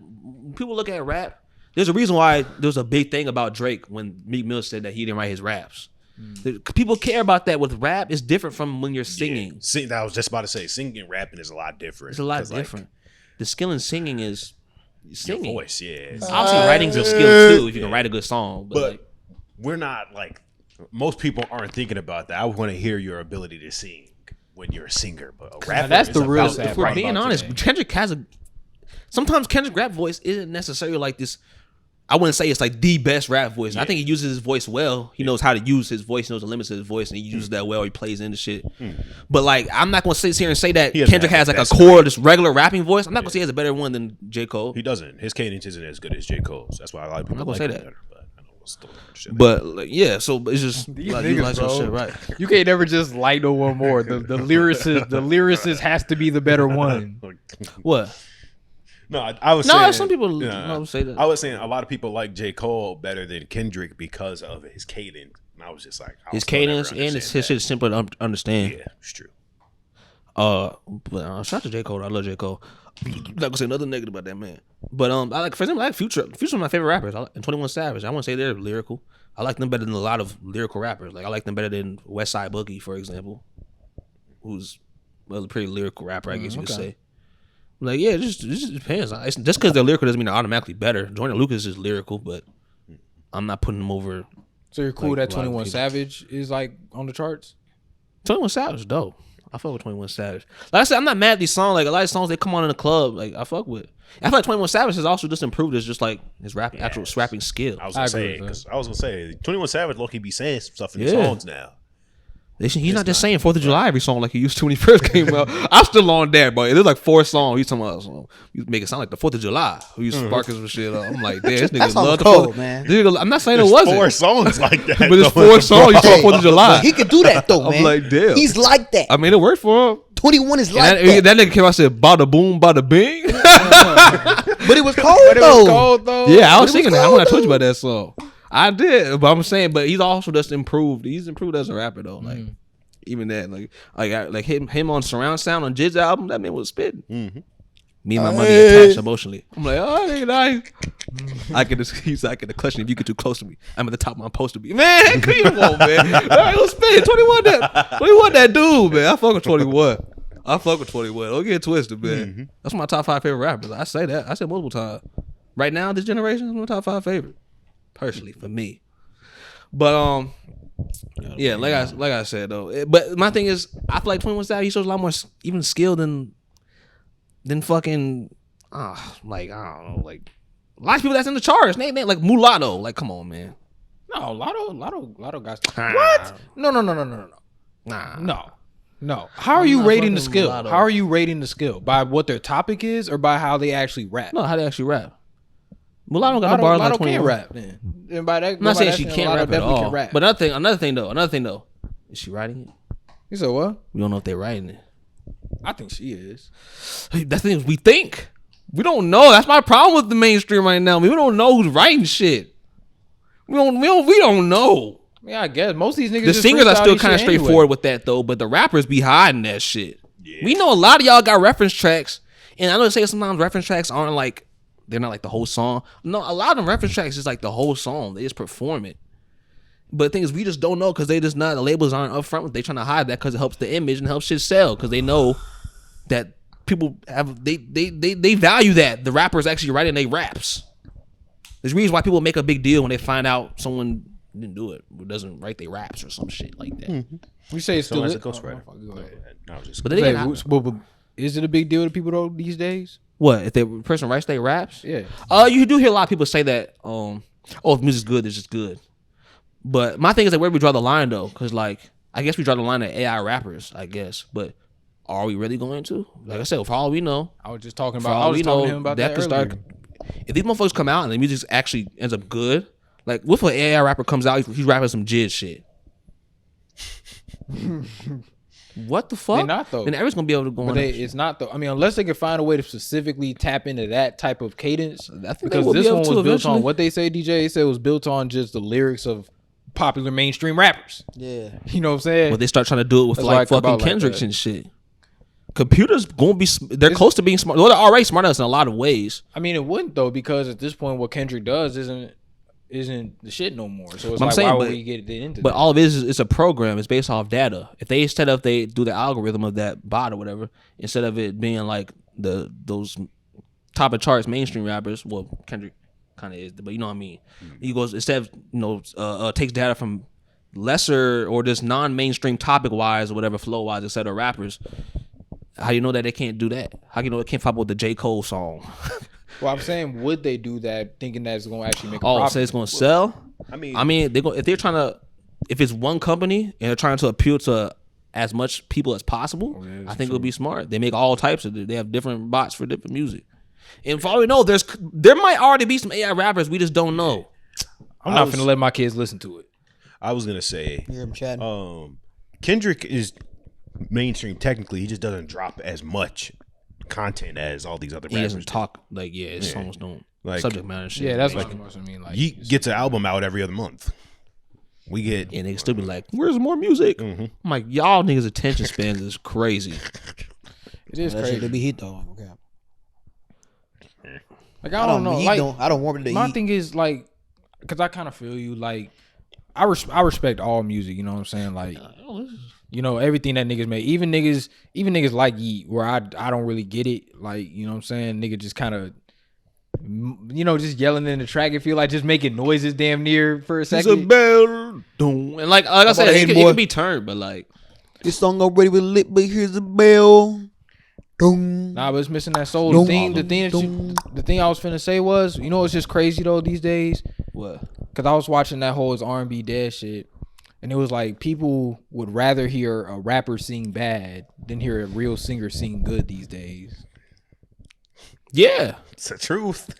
people look at rap. There's a reason why there's a big thing about Drake when Meek Mill said that he didn't write his raps. People care about that with rap. It's different from when you're singing. I was just about to say, singing and rapping is a lot different. It's a lot 'Cause, like, different. The skill in singing is your singing. voice, yeah. Obviously, writing's a skill too if you can write a good song. But like, We're not like most people aren't thinking about that. I want to hear your ability to sing when you're a singer, but a rapper that's is the real about sad if we're part being about honest, today. Kendrick has a. Sometimes Kendrick rap voice isn't necessarily like this. I wouldn't say it's like the best rap voice. I think he uses his voice well. He knows how to use his voice. He knows the limits of his voice, and he uses that well. He plays into shit. But like, I'm not gonna sit here and say that He doesn't Kendrick have has the like a best core, just regular rapping voice. I'm not gonna say he has a better one than J. Cole. He doesn't. His cadence isn't as good as J. Cole's. That's why a lot of people not like gonna him say that. better. But I know it's still shit. But like, yeah, so it's just These like, you niggas, like some bro. shit, right? You can't never just like no one more. The lyricist has to be the better one. What? No, I was No, saying some people don't say that. I was saying a lot of people like J. Cole better than Kendrick because of his cadence. And I was just like, His cadence and his shit is simple to understand. Yeah, it's true. But shout out to J. Cole. I love J. Cole. Not gonna say nothing negative about that man. But I like, for example, I like Future. Future's one of my favorite rappers. And 21 Savage. I want to say they're lyrical. I like them better than a lot of lyrical rappers. Like I like them better than West Side Boogie, for example, who's a pretty lyrical rapper, I guess you could say. Like, yeah, it just depends. Just because they're lyrical doesn't mean they're automatically better. Jordan Lucas is lyrical, but I'm not putting them over. So you're cool like, that 21 Savage is like on the charts? 21 Savage, dope. I fuck with 21 Savage. Like I said, I'm not mad at these songs. Like a lot of songs they come on in the club, like I fuck with. I feel like 21 Savage has also just improved his just like his rapping, actual rapping skill. I was gonna say 21 Savage low key be saying some stuff in his songs now. He's not just saying 4th of July every song like he used to when he first came out. I'm still on that, but there's like 4 songs. He's talking about you make it sound like the 4th of July. Who used to spark some shit up. I'm like, damn, this nigga love the cold, man. Dude, I'm not saying it wasn't 4 songs like that, but it's 4 songs. He's talking 4th of July. But he could do that though, man. I'm like, damn. He's like that. I mean, it worked for him. 21 is like that. That nigga came out and said, bada boom, bada bing. But it was cold though. Yeah, I was singing that when I told you about that song. I did, but I'm saying, but he's also just improved. He's improved as a rapper though. Like even that, like him on Surround Sound on Jid's album, that man was spitting. Me and my money attached emotionally. I'm like, oh, nigga, nice. I get the question if you get too close to me. I'm at the top of my poster. Man, come on, man. All right, let's spit. 21 that dude, man. I fuck with 21. Don't get it twisted, man. That's my top 5 favorite rappers. I say that. I said multiple times. Right now, this generation is my top 5 favorite. Personally, for me. But yeah, like I said though. But my thing is, I feel like 21 Savage, he shows a lot more even skill than fucking like I don't know, like a lot of people that's in the charts. Name like Mulatto. Like, come on, man. No, Lotto guys. What? No. No. How are you rating the skill? Mulatto. How are you rating the skill? By what their topic is, or by how they actually rap? No, how they actually rap. Mulatto got no bars like 21. Can't rap. Then. And by that, I'm not saying she can't rap at all. Can rap. But another thing though, is she writing it? You said what? We don't know if they're writing it. I think she is. That's the thing we think. We don't know. That's my problem with the mainstream right now. We don't know who's writing shit. We don't know. Yeah, I guess most of these niggas. The singers are still kind of straightforward with that though, but the rappers be hiding that shit. Yeah. We know a lot of y'all got reference tracks, and I know they say sometimes reference tracks aren't like they're not like the whole song. No, a lot of them reference tracks is like the whole song. They just perform it. But the thing is, we just don't know because they just not, the labels aren't upfront. They trying to hide that because it helps the image and helps shit sell because they know that people have they value that the rappers actually writing their raps. There's reasons why people make a big deal when they find out someone didn't do it or doesn't write their raps or some shit like that. We say it's still as a ghostwriter. But then is it a big deal to people though these days? What if the person writes their raps? Yeah. You do hear a lot of people say that. If music's good, it's just good. But my thing is like where do we draw the line though? Because like I guess we draw the line at AI rappers, I guess. But are we really going to? Like I said, for all we know, I was just talking about. I was talking to him about that earlier. If these motherfuckers come out and the music actually ends up good, like what if an AI rapper comes out, he's rapping some jizz shit? What the fuck? They're not though. And everyone's gonna be able to go on. It's not though. I mean, unless they can find a way to specifically tap into that type of cadence. I think because this one was built on what they say. DJ they said it was built on just the lyrics of popular mainstream rappers. Yeah, you know what I'm saying. Well, they start trying to do it with like fucking Kendricks and shit. Computers gonna be. They're close to being smart. Well, they're already smarter than us in a lot of ways. I mean, it wouldn't though because at this point, what Kendrick does isn't the shit no more. So it's why would we get into? But all of it is it's a program. It's based off data. If they they do the algorithm of that bot or whatever, instead of it being like those top of charts mainstream rappers. Well, Kendrick kind of is, but you know what I mean. He goes instead of takes data from lesser or just non-mainstream topic wise or whatever flow wise instead of rappers. How do you know that they can't do that? How do you know it can't pop with the J. Cole song? Well, I'm saying, would they do that thinking that it's going to actually make a profit? So it's going to sell? I mean, if it's one company and they're trying to appeal to as much people as possible, I think it'll be smart. They make all types of it. They have different bots for different music. And for all we know, there might already be some AI rappers we just don't know. I'm not going to let my kids listen to it. I was going to say, hear him chatting. Kendrick is mainstream technically. He just doesn't drop as much content as all these other rappers. He doesn't talk like his songs don't like subject matter shit. Yeah, that's what I mean. Like he gets an album out every other month. We get and they still be like, "Where's more music?" Mm-hmm. I'm like, y'all niggas' attention spans is crazy. It is That crazy. shit, they be heat though. Okay. Like I don't know. Heat Like I don't want it to my heat. thing is like, cause I kind of feel you. Like I respect all music. You know what I'm saying? Like you know everything that niggas make. Even niggas like Yeet, where I don't really get it. Like you know what I'm saying? Nigga just kind of. You know, just yelling in the track. It feel like just making noises damn near for a It's a second. bell, boom. And like I said, it boy? can be turned, but like This song already was lit, but here's a bell. Dum. Nah, but it's missing that soul. Dum, The thing I was finna say was, you know, it's just crazy though these days. what? Cause I was watching that whole R&B dead shit, and it was like people would rather hear a rapper sing bad than hear a real singer sing good these days. Yeah. it's the truth.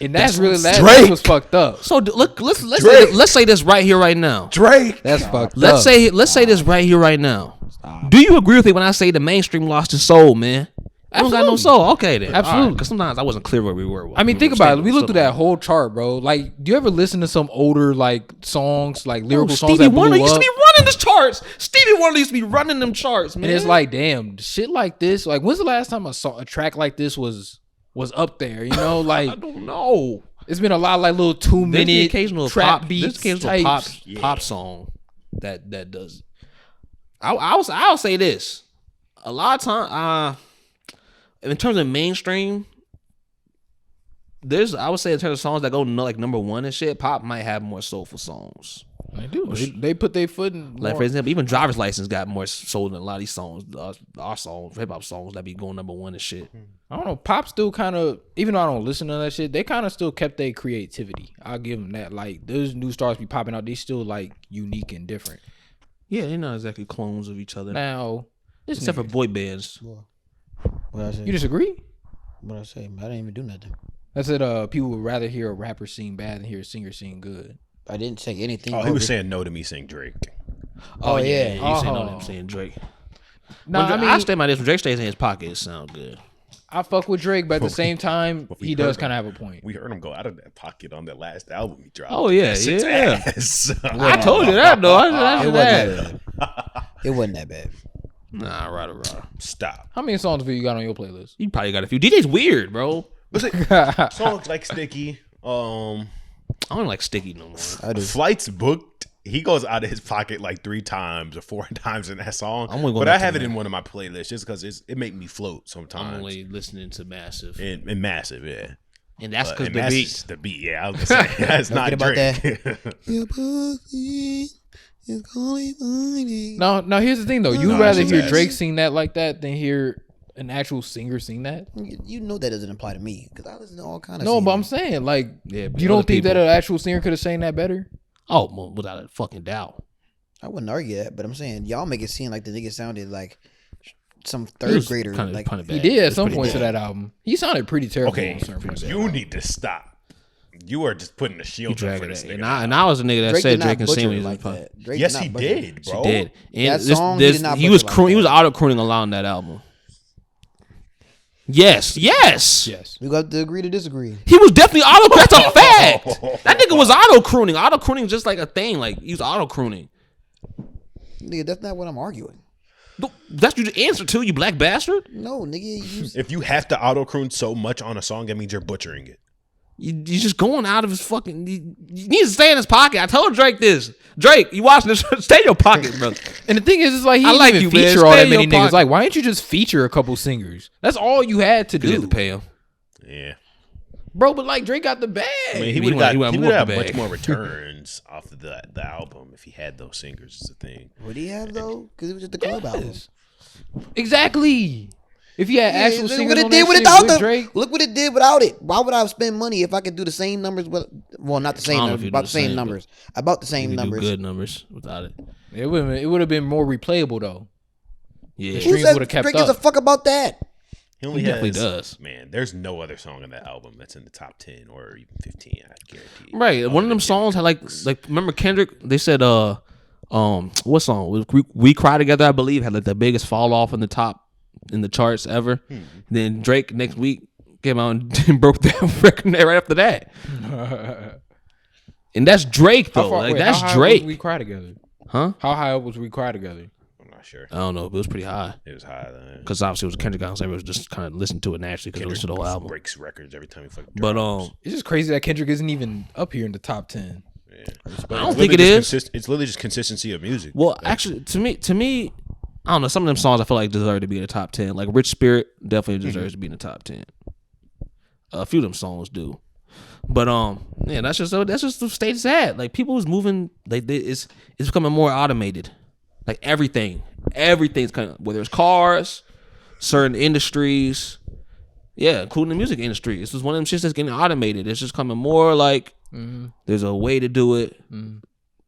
And that's really Drake. that was fucked up. So look, let's say this right here, right now. Drake. That's fucked Let's up. say this right here, right now. Do you agree with me when I say the mainstream lost its soul, man? I don't got no soul. Okay, then. Absolutely. Because sometimes I wasn't clear where we were. I mean, think about it. We looked through that whole chart, bro. Like, do you ever listen to some older like songs, like lyrical songs Stevie that blew Wonder used to up? be running the charts. Stevie Wonder used to be running them charts, man. And it's like, damn, shit like this. Like, when's the last time I saw a track like this was up there? You know, like I don't know. it's been a lot of like little 2 There's the minute occasional trap pop, beats, there's the occasional types. pop song that does. I'll say this. A lot of time, in terms of mainstream, I would say in terms of songs that go like number one and shit, pop might have more soulful songs. They do. They put their foot in. Like for example, even Driver's License got more soul than a lot of these songs. Our songs, hip hop songs that be going number one and shit. I don't know. Pop still kind of, even though I don't listen to that shit, they kind of still kept their creativity. I'll give them that. Like those new stars be popping out, they still like unique and different. Yeah, they're not exactly clones of each other. Now, this Except for nigga, boy bands. What I say? you disagree? What I say? I didn't even do nothing. I said people would rather hear a rapper sing bad than hear a singer sing good. I didn't say anything. Oh, he was saying no to me saying Drake. Oh yeah. You saying no to him saying Drake. No, When I mean, I stay my this. When Drake stays in his pocket, it sound good. I fuck with Drake, but at the same time, we he does heard kind of have a point. We heard him go out of that pocket on that last album he dropped. Oh, yeah, That shit's yeah. ass. I told you that though. I It said wasn't that. that bad. It wasn't that bad. Nah, right. Stop. How many songs have you got on your playlist? You probably got a few. DJ's weird, bro. Songs like Sticky, I don't like Sticky no more. I do. Flights Booked. He goes out of his pocket like 3 times or 4 times in that song. I'm only going But back I to have it that. in one of my playlists just because it make me float I'm sometimes. only listening to Massive, And Massive, yeah. and that's But- because and the Massive's beat. the beat, yeah. I was gonna say that's not Forget about Drake. Your pussy is calling my name. No, here's the thing though. You'd No, rather it's hear ass. Drake sing that like that than hear an actual singer sing that? You know that doesn't apply to me because I listen to all kind of. No, but I'm singers. saying like, Yeah, but you don't other think that people- an actual singer could have sang that better? Oh, well, without a fucking doubt. I wouldn't argue that, but I'm saying y'all make it seem like the nigga sounded like some He third was grader. kinda- Like kinda He bad. did It at was some pretty points bad. to that album. He sounded pretty terrible. Okay, on certain points. you need to stop. You are just putting a You shield up for dragging this it. nigga. And I was a nigga that Drake said did not Drake can sing butcher when it he's like in that. Drake Yes, did he not butcher it. did, She bro. did. And That song, he did not he was butcher like he was that. auto crooning a lot on that album. Yes. Yes. We got to agree to disagree. He was definitely auto. That's a fact. That nigga was auto crooning. Auto crooning is just like a thing. Like he was auto crooning. Nigga, that's not what I'm arguing. That's your answer to you, black bastard. No, nigga, If you have to auto croon so much on a song, that means you're butchering it. You're just going out of his fucking. You need to stay in his pocket. I told Drake this. Drake, you watching this? Stay in your pocket, brother. And the thing is, it's like he I didn't like even you, man. feature all Stay that in many your niggas. pocket. Like, why didn't you just feature a couple singers? That's all you had to You had do, to pay him. Yeah. bro. But like Drake got the bag. I mean, He he would went- have he went got the much bag. more returns off of the album if he had those singers. Is the thing. would he have though? Because it was just the club album. Yes. Exactly. If you had actual look singers what it on did that without shit with the Drake, Look what it did without it. Why would I spend money if I could do the same numbers? Well, not the same I don't know if numbers, you about do the the same same, numbers. About the same You do numbers. good numbers without it. it would have been more replayable though. Yeah, The Who streams said would've kept Drake gives a up. fuck about that? He only He definitely has, does. Man, there's no other song on that album that's in the top 10 or even 15. I guarantee. right. One of them songs had like remember Kendrick? They said what song? We Cry Together, I believe, had like the biggest fall off in the charts ever. Then Drake next week came out and broke that record right after that. And that's Drake though. That's how high Drake. Was we cry together? Huh? How high up was we cry together? I'm not sure. I don't know, but it was pretty high. It was high then. Because obviously it was a Kendrick album, so everyone was just kind of listening to it naturally because they listened to the whole album. Breaks records every time he fucking But drops. It's just crazy that Kendrick isn't even up here in the top 10. Yeah. I don't think it is. It's literally just consistency of music. Well, actually, to me, I don't know. Some of them songs I feel like deserve to be in the top 10. Like Rich Spirit definitely deserves to be in the top 10. A few of them songs do. But yeah, that's just the state it's at. Like people is moving. It's becoming more automated. Like everything's kind of, whether it's cars, certain industries, yeah, including the music industry. This is one of them shits that's getting automated. It's just coming more like there's a way to do it,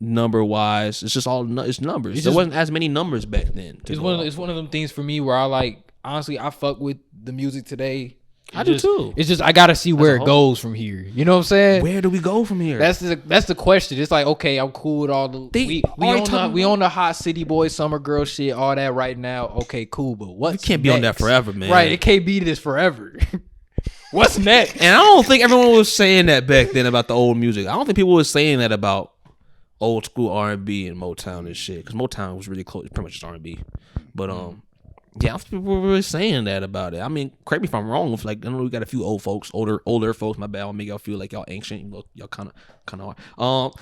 number wise. It's just it's numbers. There wasn't as many numbers back then. It's one of them things for me where I like, honestly, I fuck with the music today. I do too. It's just I gotta see where it goes from here. You know what I'm saying? Where do we go from here? That's the question. It's like, okay, I'm cool with all the we on the hot city boy summer girl shit, all that right now. Okay, cool, but what? You can't be on that forever, man. Right? It can't be this forever. What's next? And I don't think everyone was saying that back then about the old music. I don't think people were saying that about old school R&B and Motown and shit, because Motown was really close, pretty much just R&B. But yeah, I don't think people were really saying that about it. I mean, correct me if I'm wrong. If like, I know we got a few old folks, older folks. My bad. I'll make y'all feel like y'all ancient. Y'all kind of are.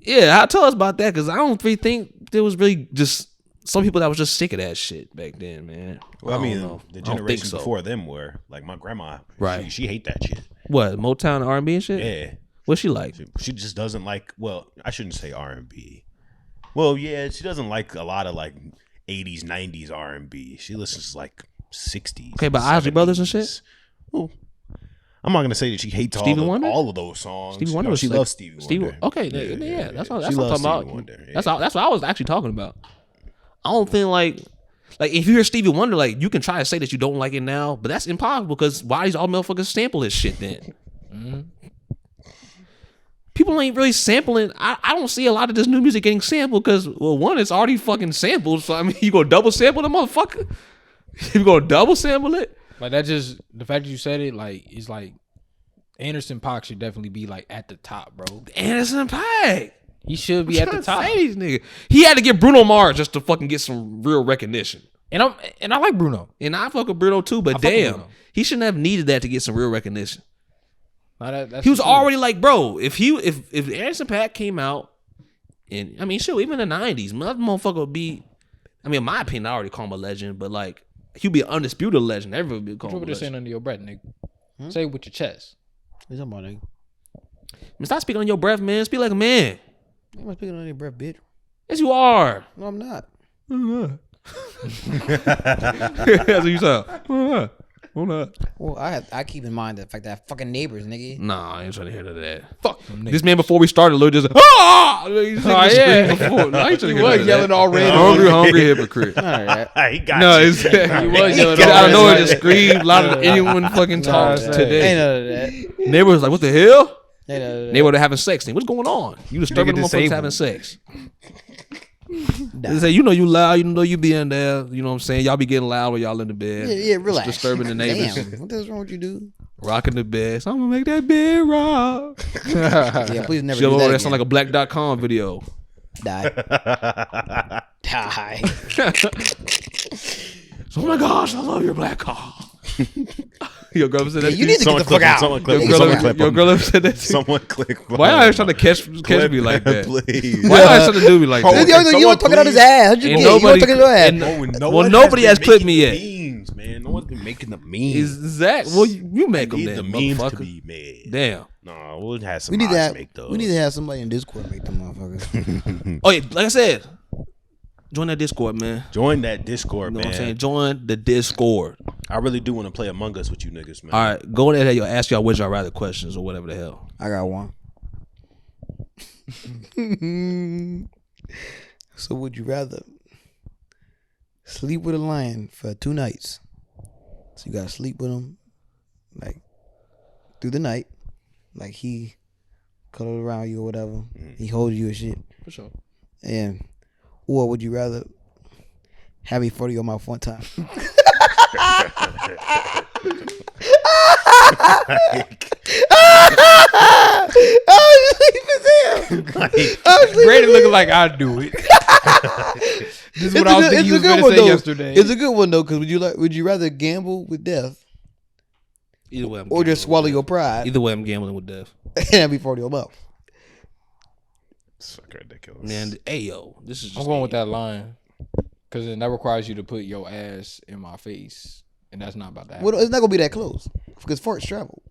Yeah, tell us about that, because I don't really think there was really just some people that was just sick of that shit back then, man. Well, I mean, know. the generations before them were like my grandma. Right. She hate that shit. What, Motown and R&B and shit? Yeah. What's she like? She just doesn't like. Well, I shouldn't say R&B. Well, yeah, she doesn't like a lot of like 80s, 90s R&B. She listens to like 60s. Okay, but Isley Brothers and shit? Well, I'm not gonna say that she hates all of those songs. Stevie Wonder, she loves Stevie Wonder. Okay, yeah, that's what I'm She talking loves about. Stevie Wonder, yeah. That's what I was actually talking about. I don't think like if you hear Stevie Wonder, like you can try to say that you don't like it now, but that's impossible, because why these all motherfuckers sample his shit then? People ain't really sampling. I don't see a lot of this new music getting sampled because, well, one, it's already fucking sampled. So I mean, you gonna double sample the motherfucker? You gonna double sample it? Like that, just the fact that you said it, like, it's like Anderson .Paak should definitely be like at the top, bro. Anderson .Paak. He should be at the top. These niggas. He had to get Bruno Mars just to fucking get some real recognition. And I like Bruno. And I fuck with Bruno too, but damn, he shouldn't have needed that to get some real recognition. He was already like, bro, if Anderson .Paak came out, and I mean, shit, even in the 90s, that motherfucker would be, I mean, in my opinion, I already call him a legend, but like, he'd be an undisputed legend. Everybody would be called him a legend. Saying under your breath, nigga. Say it with your chest. What's up, my nigga? Man, stop speaking on your breath, man. Speak like a man. I'm not speaking on your breath, bitch. Yes, you are. No, I'm not. That's what you said. I'm not. Well, I keep in mind the fact that I have fucking neighbors, nigga. Nah, I ain't trying to hear none of that. Fuck them niggas. This man, before we started, literally just, ah! Yeah. Before. No, He was yelling already. Hungry hypocrite. All right. He got No, you. it's He was yelling I don't know. It already. just screamed louder than anyone fucking talks Ain't today. Ain't none of that. Neighbor was like, "What the hell?" Ain't none of that. Neighbor, they're having sex. What's going on? You disturbing Nigga motherfuckers disabled. having sex? They say, you know, you loud. You know, you be in there. You know what I'm saying? Y'all be getting loud when y'all in the bed. Yeah, relax. It's disturbing the neighbors. Damn, what the hell's wrong with you, dude? Rocking the bed. So I'm gonna make that bed rock. Yeah, please never Shit, do that that sound like a Black.com video. Die. Die. So, oh my gosh, I love your black car. Your girl said that. You need to get the fuck out. Someone Your girl ever said that. Too. Someone click. Why y'all always trying to catch me like that? Please. Why y'all always trying to do me like that? You want talking out his ass? And You want nobody- talking out his ass? and- No well, one nobody has been clipped me making yet. the memes, man. No one's been making the memes. Is Zach? Well, you make them need then, the memes to motherfucker. be made. Damn. No, we'll have some We need mods to make those. we need to have somebody in Discord make them motherfuckers. Oh yeah, like I said, join that Discord, man. Join that Discord, You know man. what I'm saying? Join the Discord. I really do want to play Among Us with you niggas, man. All right, go in there. You'll ask y'all which y'all rather questions or whatever the hell. I got one. So would you rather sleep with a lion for 2 nights? So you gotta sleep with him like through the night, like he cuddle around you or whatever. He holds you and shit. For sure. And or would you rather have me photo your mouth one time? Brandon looking like I'd do it. This is what I was thinking you was going to say yesterday. It's a good one though, because would you rather gamble with death Either way, I'm or just swallow with your death. pride Either way, I'm gambling with death. and be 40 a month? It's fucking ridiculous. Man, ayo, this is. Just I'm going with that line because then that requires you to put your ass in my face, and that's not about to happen. Well, it's not gonna be that close because farts travel.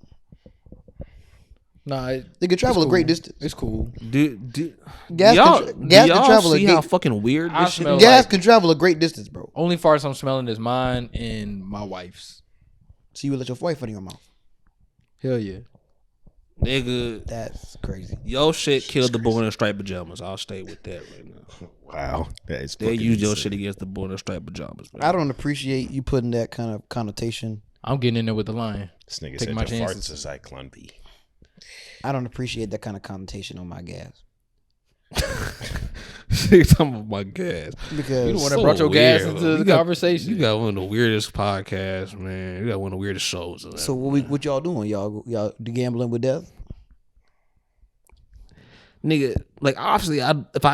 Nah, They can travel a great distance. It's cool. Gas y'all, can travel see a how great, fucking weird I this shit smell is? gas can travel a great distance, bro. Only farts I'm smelling is mine and my wife's. So you would let your wife in your mouth? Hell yeah. Nigga, That's crazy. your shit killed the boy in the striped pajamas. I'll stay with that right now. Wow, that is. They use your shit against the boy in the striped pajamas. Man. I don't appreciate you putting that kind of connotation. I'm getting in there with the line. This nigga Take said my your chances. farts is like Clumpy. I don't appreciate that kind of connotation on my gas She talking about my gas. because You the one that brought your gas into the got, conversation. You got one of the weirdest podcasts, man. You got one of the weirdest shows. So what y'all doing? Y'all gambling with death? Nigga, like obviously, if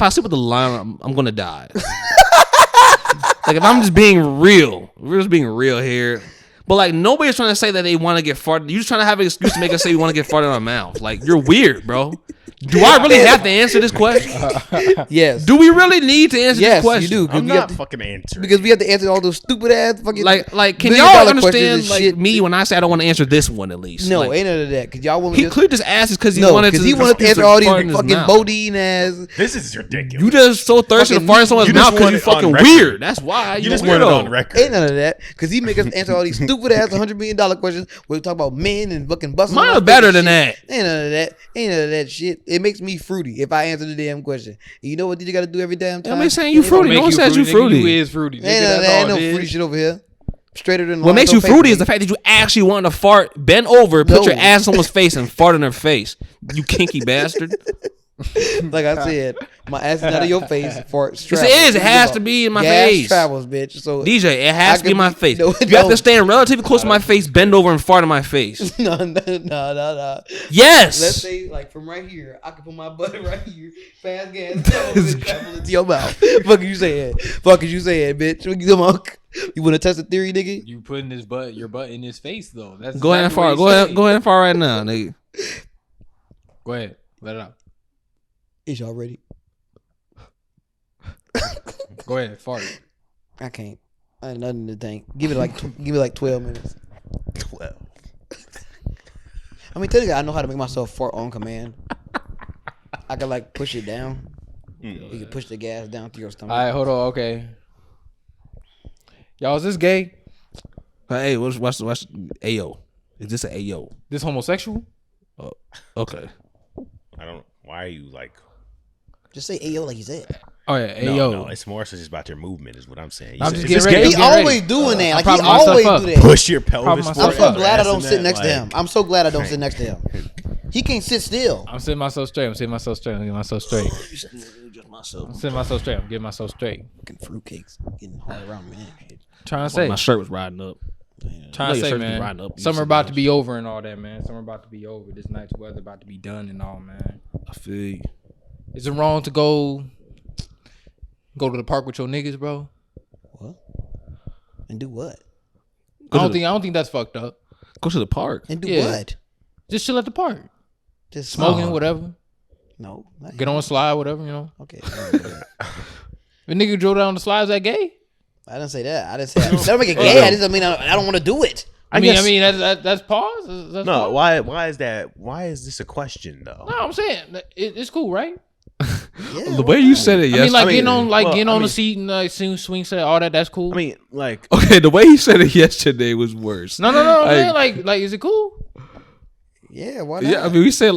I sit with the line, I'm gonna die. Like if I'm just being real, we're just being real here. But like nobody's trying to say that they want to get farted. You're just trying to have an excuse to make us say you want to get farted in our mouth. Like you're weird, bro. Do I really have to answer this question? Yes. Do we really need to answer Yes, this question? you do. 'Cause I'm we have not to- fucking answering. Because we have to answer all those stupid ass fucking Like can $1 y'all questions understand and like shit. me when I say I don't want to answer this one at least? No, Like, ain't none of that. Because y'all want he to clearly just asked us because he no, wanted because to. he wanted to answer all these fucking Bodine ass. This is ridiculous. You just so thirsty to Fucking- fart in someone's you just mouth because want you it on fucking record. weird. That's why You just want it on record. Ain't none of that. Because he make us answer all these stupid ass $100 million questions where we talk about men and fucking busting. Mine our are better fucking than shit. that. Ain't none of that. Ain't none of that shit. It makes me fruity if I answer the damn question. And you know what you got to do every damn time? I'm just saying you fruity. No one says you nigga. fruity. You is fruity. Ain't Nigga, none of that's that. all Ain't no it is. fruity shit over here. Straighter than What makes you fruity is the fact that you actually want to fart, bend over, put your No. ass in someone's face, and fart in their face. You kinky bastard. Like I said, my ass is not in your face. Fart Yes, travels. it is. It has to be in my Gas face. travels, bitch. So DJ, it has to be in my face. No, it You have to don't. stand relatively close to my face, bend over, and fart in my face. no. Yes. Let's say like from right here, I can put my butt right here, fast gas, travel into your mouth. Fuck you saying? Fuck is you saying, bitch? What you talking about? You want to test the theory, nigga? You putting your butt in his face though. That's Go ahead and fart. Go ahead and fart right now, nigga. Go ahead. Let it out. Is y'all ready? Go ahead. Fart. I can't. I ain't nothing to think. Give it like 12 minutes. 12. I mean, technically, I know how to make myself fart on command. I can like push it down. You can push the gas down through your stomach. All right. Hold on. Okay. Y'all, is this gay? Hey, what's Ayo? Is this an Ayo? This homosexual? Oh, okay. I don't. Why are you like? Just say "Ayo" like you said. Oh yeah. Hey No, yo. no, it's more so just about your movement, is what I'm saying. You I'm said, just is getting this ready. gay? He Get ready. always doing that. Like he propping myself always up. do that. Push your pelvis myself forward. I'm so up. glad I don't Ass in sit that, next to like- him. I'm so glad I don't sit next to him. He can't sit still. I'm sitting myself straight. I'm getting myself straight. I'm getting myself straight. Fucking fruitcakes getting hard around me. Trying to say. My shirt was riding up. Trying to your say, shirt be man. riding up. You Summer sit about down. to be over and all that, man. Summer about to be over. This night's weather about to be done and all, man. I feel you. Is it wrong to go to the park with your niggas, bro? What? And do what? I don't think that's fucked up. Go to the park. And do Yeah. what? Just chill at the park, Just smoking, whatever. No. not Get on a slide, whatever, you know. Okay. If a nigga drove down the slides, that gay? I didn't say that. I didn't say that. That don't make it gay. I just mean I don't want to do it. I guess- mean that's pause. That's No, pause? why is that? Why is this a question though? No, I'm saying it's cool, right? Yeah, The way you said it, I yes. mean, like I mean, getting on well, the seat and like swing set, all that. That's cool. I mean, like, Okay, the way he said it yesterday was worse. no, man. Like, is it cool? Yeah, why not? Yeah, I mean, we said,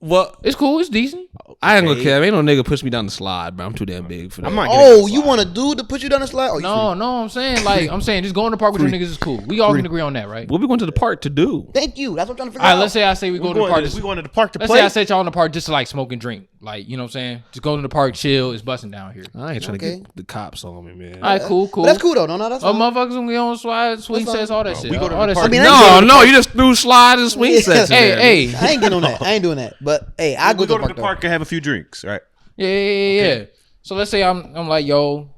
well, It's cool. It's decent. I ain't gonna care. Ain't no nigga push me down the slide, bro. I'm too damn big for that. I'm not. Oh, you want a dude to put you down the slide? Oh, you No, I'm saying just going to the park with your niggas is cool. We all can agree on that, right? What we going to the park to do? Thank you. That's what I'm trying to figure All right, out. let's say I say we go to the park. We going to the park to Let's play. say I set y'all in the park just to like smoke and drink. Like, you know what I'm saying? Just go to the park, chill. It's busting down here. I ain't trying to Okay. get the cops on me, man. All right, cool. But that's cool though. No, that's Oh, fine. motherfuckers gonna get on slide, swing sets, all that shit. we go to all the that park. shit. I mean, I ain't No, you just threw slides and swing sets. in there. Hey. I ain't getting on that. I ain't doing that. But hey, I We go go to the park and have a few drinks, right? Yeah. So let's say I'm like, yo,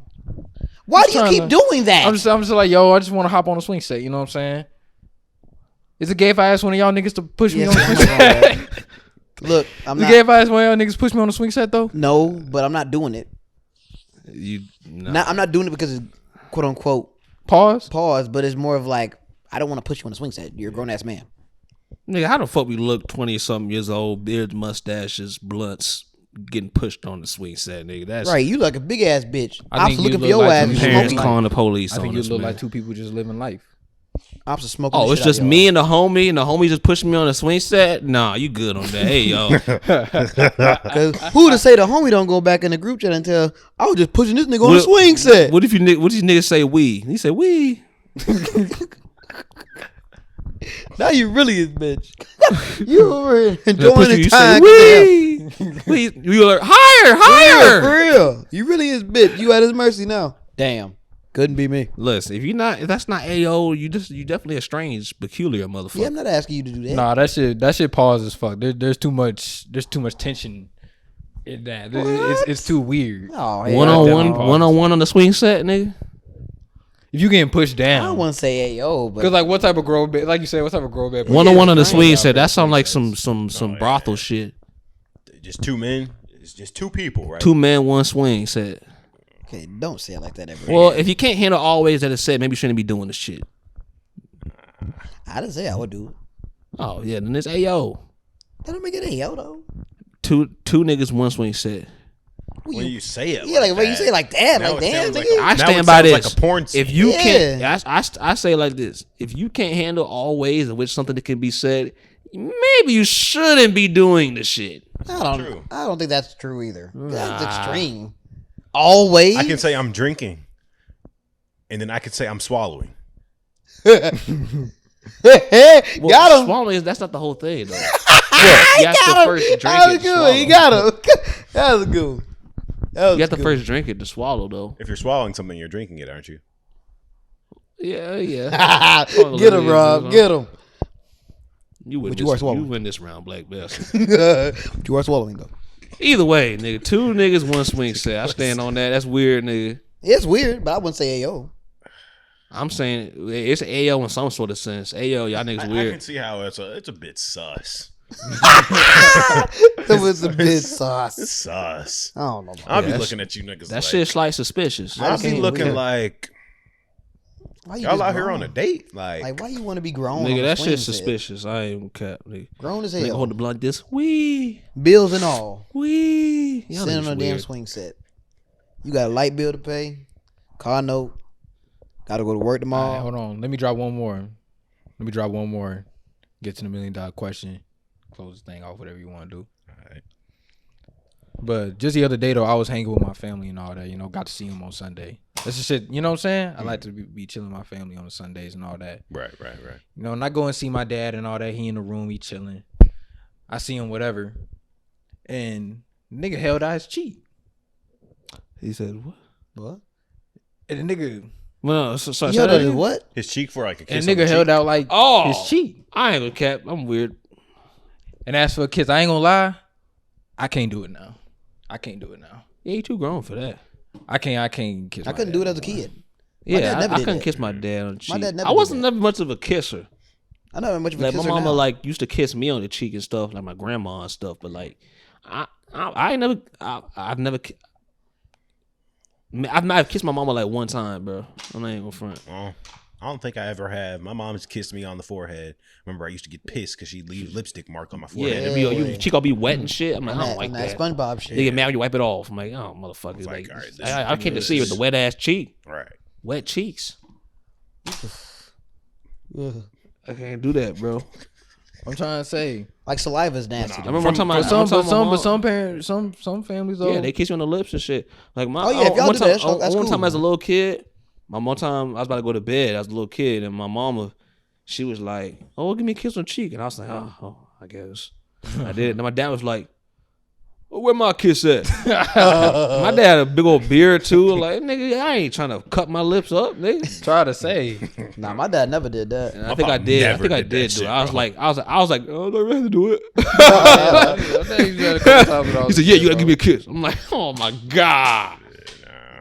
Why do you trying keep to- doing that? I'm just like, yo, I just want to hop on a swing set. You know what I'm saying? Is it gay if I ask one of y'all niggas to push me Yes, on the I'm swing not doing set? that. Look, I'm Is it not. gay if I ask one of y'all niggas to push me on the swing set though? No, but I'm not doing it. No. I'm not doing it because it's quote unquote Pause. pause, but it's more of like I don't want to push you on a swing set. You're a grown ass man. Nigga, how the fuck we look 20-something years old, beards, mustaches, blunts, getting pushed on the swing set, nigga? That's Right, you like a big ass bitch. I I'm think you looking for look your like ass. some and parents smoking. calling the police I think on you us, look man. like two people just living life. I'm just smoking. Oh, the it's shit out just your me ass. and the homie just pushing me on the swing set? Nah, you good on that. Hey, yo. 'Cause who to say the homie don't go back in the group chat and tell I was just pushing this nigga on the swing set. What if these niggas say we? He say we. Now you really is bitch. you over here enjoying Push the you time. say we. You like higher. For real. You really is bitch. You at his mercy now. Damn. Couldn't be me. Listen, if that's not AO, you definitely a strange, peculiar motherfucker. Yeah, I'm not asking you to do that. Nah, that shit pause as fuck. There's too much tension in that. It's too weird. Oh, hell. One-on-one on the swing set, nigga. If you getting pushed I don't down, want to say AO, but because like what type of grown bed? Like you said, what type of grown bed? One-on-one on the strange swing out set. there, That sound like some brothel shit. Just two men. It's just two people, right? 2 men, 1 swing set. okay, don't say it like that ever. Well, if you can't handle always that it's said, maybe you shouldn't be doing this shit. I didn't say I would do it. Oh yeah, then it's AO. That don't make it AO though. Two niggas, 1 swing set. When you say it, Yeah, like when you that, say it like that, now like it damn, sounds like nigga. I Now stand it by sounds this. like a porn If scene. you Yeah. can't, I say it like this. If you can't handle all ways in which something that can be said, maybe you shouldn't be doing the shit. True. I don't think that's true either. That's extreme. Always. I can say I'm drinking, and then I can say I'm swallowing. Got Well, him. swallowing that's not the whole thing though. You have to first drink That was it to good. swallow. He got him. That was good. That was You have to good. first drink it to swallow though. If you're swallowing something, you're drinking it, aren't you? Yeah. Get him, Rob. Get him. You win, But you are this, you swallowing. win this round, Black Best. But you are swallowing though. Either way, nigga. 2 niggas, 1 swing set. I stand on that. That's weird, nigga. It's weird, but I wouldn't say AO. I'm saying it's AO in some sort of sense. AO, y'all niggas I weird. can see how it's a bit sus. That was a bit It's sauce. sus. I don't know. I'll be that's- looking at you niggas. That like, shit's like suspicious. I'll be can't looking believe it. like Why you y'all just out here grown? on a date. Like Why you want to be grown? Nigga, on that a swing shit's set? suspicious. I ain't cap, nigga. Grown as Nigga hell. hold the blunt this. Wee. Bills and all. Wee. Y'all Sitting niggas on a damn weird. swing set. You got a light bill to pay, car note. Got to go to work All right, tomorrow. hold on. Let me drop one more. Get to the $1 million question. Close this thing off, whatever you want to do. Alright. But just the other day though, I was hanging with my family and all that. You know, got to see them on Sunday. That's the shit. You know what I'm saying? I like to be chilling with my family on the Sundays and all that. right. You know, and I go and see my dad and all that. He in the room, he chilling. I see him, whatever. And nigga held out his cheek. He said what? What? And the nigga Well, so You held out his what? His cheek for like a kiss. and on the nigga held cheek. out like Oh. his cheek. I ain't gonna cap. I'm weird. And as for a kiss, I ain't gonna lie, I can't do it now. Yeah, you too grown for that. I can't kiss. I my couldn't dad do it as a no more. kid. Yeah, dad never I did couldn't that. kiss my dad on the cheek. dad never I did wasn't that. never much of a kisser. I know how much of a Like my kisser mama now. like used to kiss me on the cheek and stuff, like my grandma and stuff. But like, I ain't never, I've never, I might have kissed my mama like one time, bro. I ain't gonna front. Oh, I don't think I ever have. My mom's kissed me on the forehead. Remember, I used to get pissed because she'd leave lipstick mark on my Yeah, forehead. it'd be, your cheek all be wet and shit. I'm like, on I don't that, like on that. SpongeBob shit. They get mad when you wipe it off. I'm like, oh motherfucker, like, like, all right, this I is can't just see with the wet ass cheek, Right. wet cheeks. Ugh. I can't do that, bro. I'm trying to say. Like saliva's nasty. I remember one time But some parents, some families though. yeah, they kiss you on the lips and shit. Like my, Oh, yeah, if y'all one do time, that, that's one cool. time as a little kid, one time I was about to go to bed. I was a little kid, and my mama, she was like, "Oh, give me a kiss on the cheek," and I was like, "Oh, I guess." I did. And my dad was like, Where my kiss at? My dad had a big old beard too. Like, nigga, I ain't trying to cut my lips up, nigga. Try to say. Nah, my dad never did that. And I think I did. I think I did do shit, it. I was bro. like, oh, I'd rather do it. He He said, yeah, you gotta give me a kiss. I'm like, oh my God.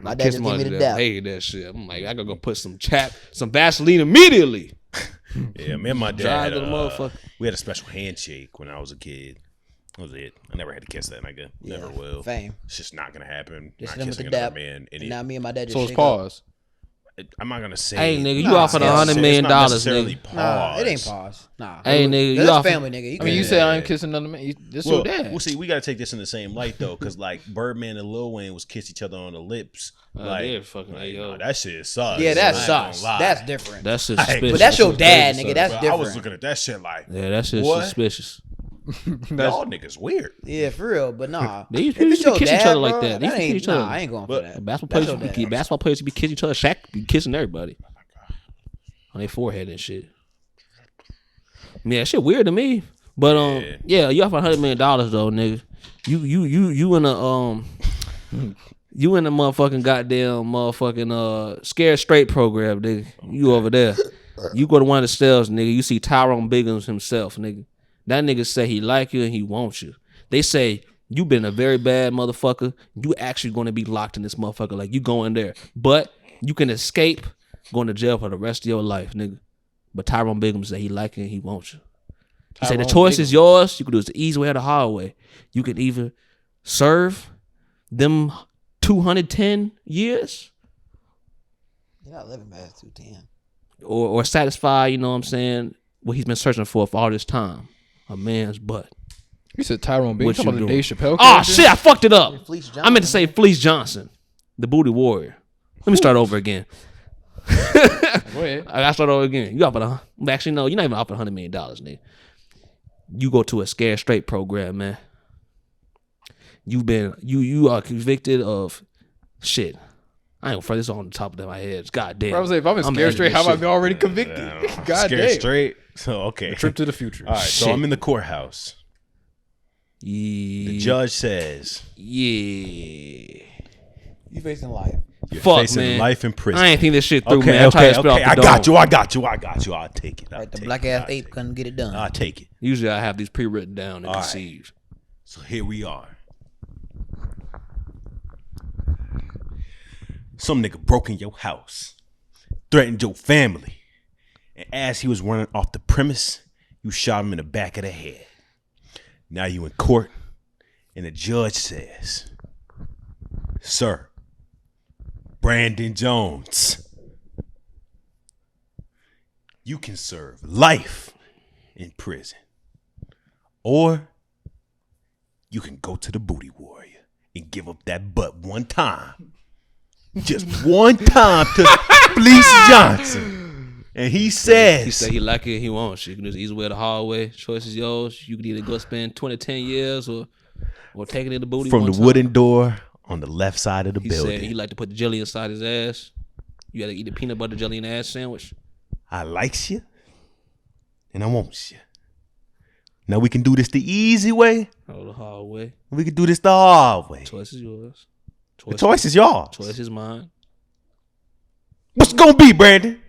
My dad just gave me the I dap. hated that shit. I'm like, I gotta go put some Vaseline immediately. Yeah, me and my Drive dad, to the motherfucker. we had a special handshake when I was a kid. That was it. I never had to kiss that nigga. Never will. Fame. It's just not gonna happen. Just Not him with the kissing another dap. man. And now me and my dad just So it's shake up. pause. I'm not gonna say. Hey, nigga, you Nah, offered it's $100 million, It's not necessarily nigga. Nah, it ain't pause. pause. Nah. Hey, nigga, you That's offered. family, nigga. You I mean, you can- said I ain't kissing another man. This Well, your dad. well, see, we gotta take this in the same light though, because like Birdman and Lil Wayne was kiss each other on the lips. Like, they're fucking nah, that shit sucks. Yeah, that I ain't sucks. gonna lie. That's different. That's Hey, suspicious. But that's your dad, crazy, nigga. That's Bro, I different. was looking at that shit like, Yeah, that's just What? suspicious. y'all niggas weird. Yeah, for real. But nah. They used If it's to your kiss each dad, other like bro, that. They used to kiss ain't, each other. Nah, I ain't going But- for that. Basketball That's players, your dad. basketball players be kissing each other. Shaq be kissing everybody on their forehead and shit. Yeah, that shit weird to me. But yeah, you offer $100 million though, nigga. You in a you in the motherfucking goddamn motherfucking scared straight program, nigga. You over there. You go to one of the cells, nigga. You see Tyrone Biggums himself, nigga. That nigga say he like you and he wants you. They say you been a very bad motherfucker. You actually going to be locked in this motherfucker. Like you going there, but you can escape going to jail for the rest of your life, nigga. But Tyrone Biggums say he like you and he wants you. He said the Tyrone choice is yours. You can do it the easy way or the hard way. You can either serve them 210 years You're not living past 210. or satisfy, you know what I'm saying, what he's been searching for all this time. A man's butt. You said Tyrone Big. What Talking you about the doing? Dave Chappelle Oh character? shit, I fucked it up. Fleece I meant to say Fleece Johnson, the booty warrior. Let me start over again. Go ahead. I gotta start over again. You offered actually no, you're not even offered $100 million, nigga. You go to a scared straight program, man. You are convicted of shit. I ain't gonna throw this on the top of my head. God damn. Bro, I was like, if I'm in I'm scared straight, how editing have I been already convicted? God Scared damn. straight. So okay. Trip to the future. All right, so Shit. I'm in the courthouse. Yeah. The judge says Yeah. You facing life. you're Fuck, facing man. life in prison. I ain't think this shit through, Okay, man. I tried okay, to spit okay. off I the got dome. you. I'll take it. Right, the black ass ape couldn't get it done. I'll take it. Usually I have these pre-written down and All right. conceived. So here we are. Some nigga broke in your house, threatened your family, and as he was running off the premise, you shot him in the back of the head. Now you in court, and the judge says, "Sir, Brandon Jones, you can serve life in prison, or you can go to the booty warrior and give up that butt one time. Just one time to Fleece Johnson." And he says, He said he like it, he wants. You can do the easy way or the hard way. Choice is yours. You can either go spend 10 years or take it in the booty. from one the time. wooden door on the left side of the He building, said he like to put the jelly inside his ass. You gotta eat the peanut butter jelly and ass sandwich. "I likes you and I wants you. Now we can do this the easy way, Or the hard way. or we can do this the hard way. Choice is yours. The choice is yours. Choice is mine. What's it gonna be, Brandon?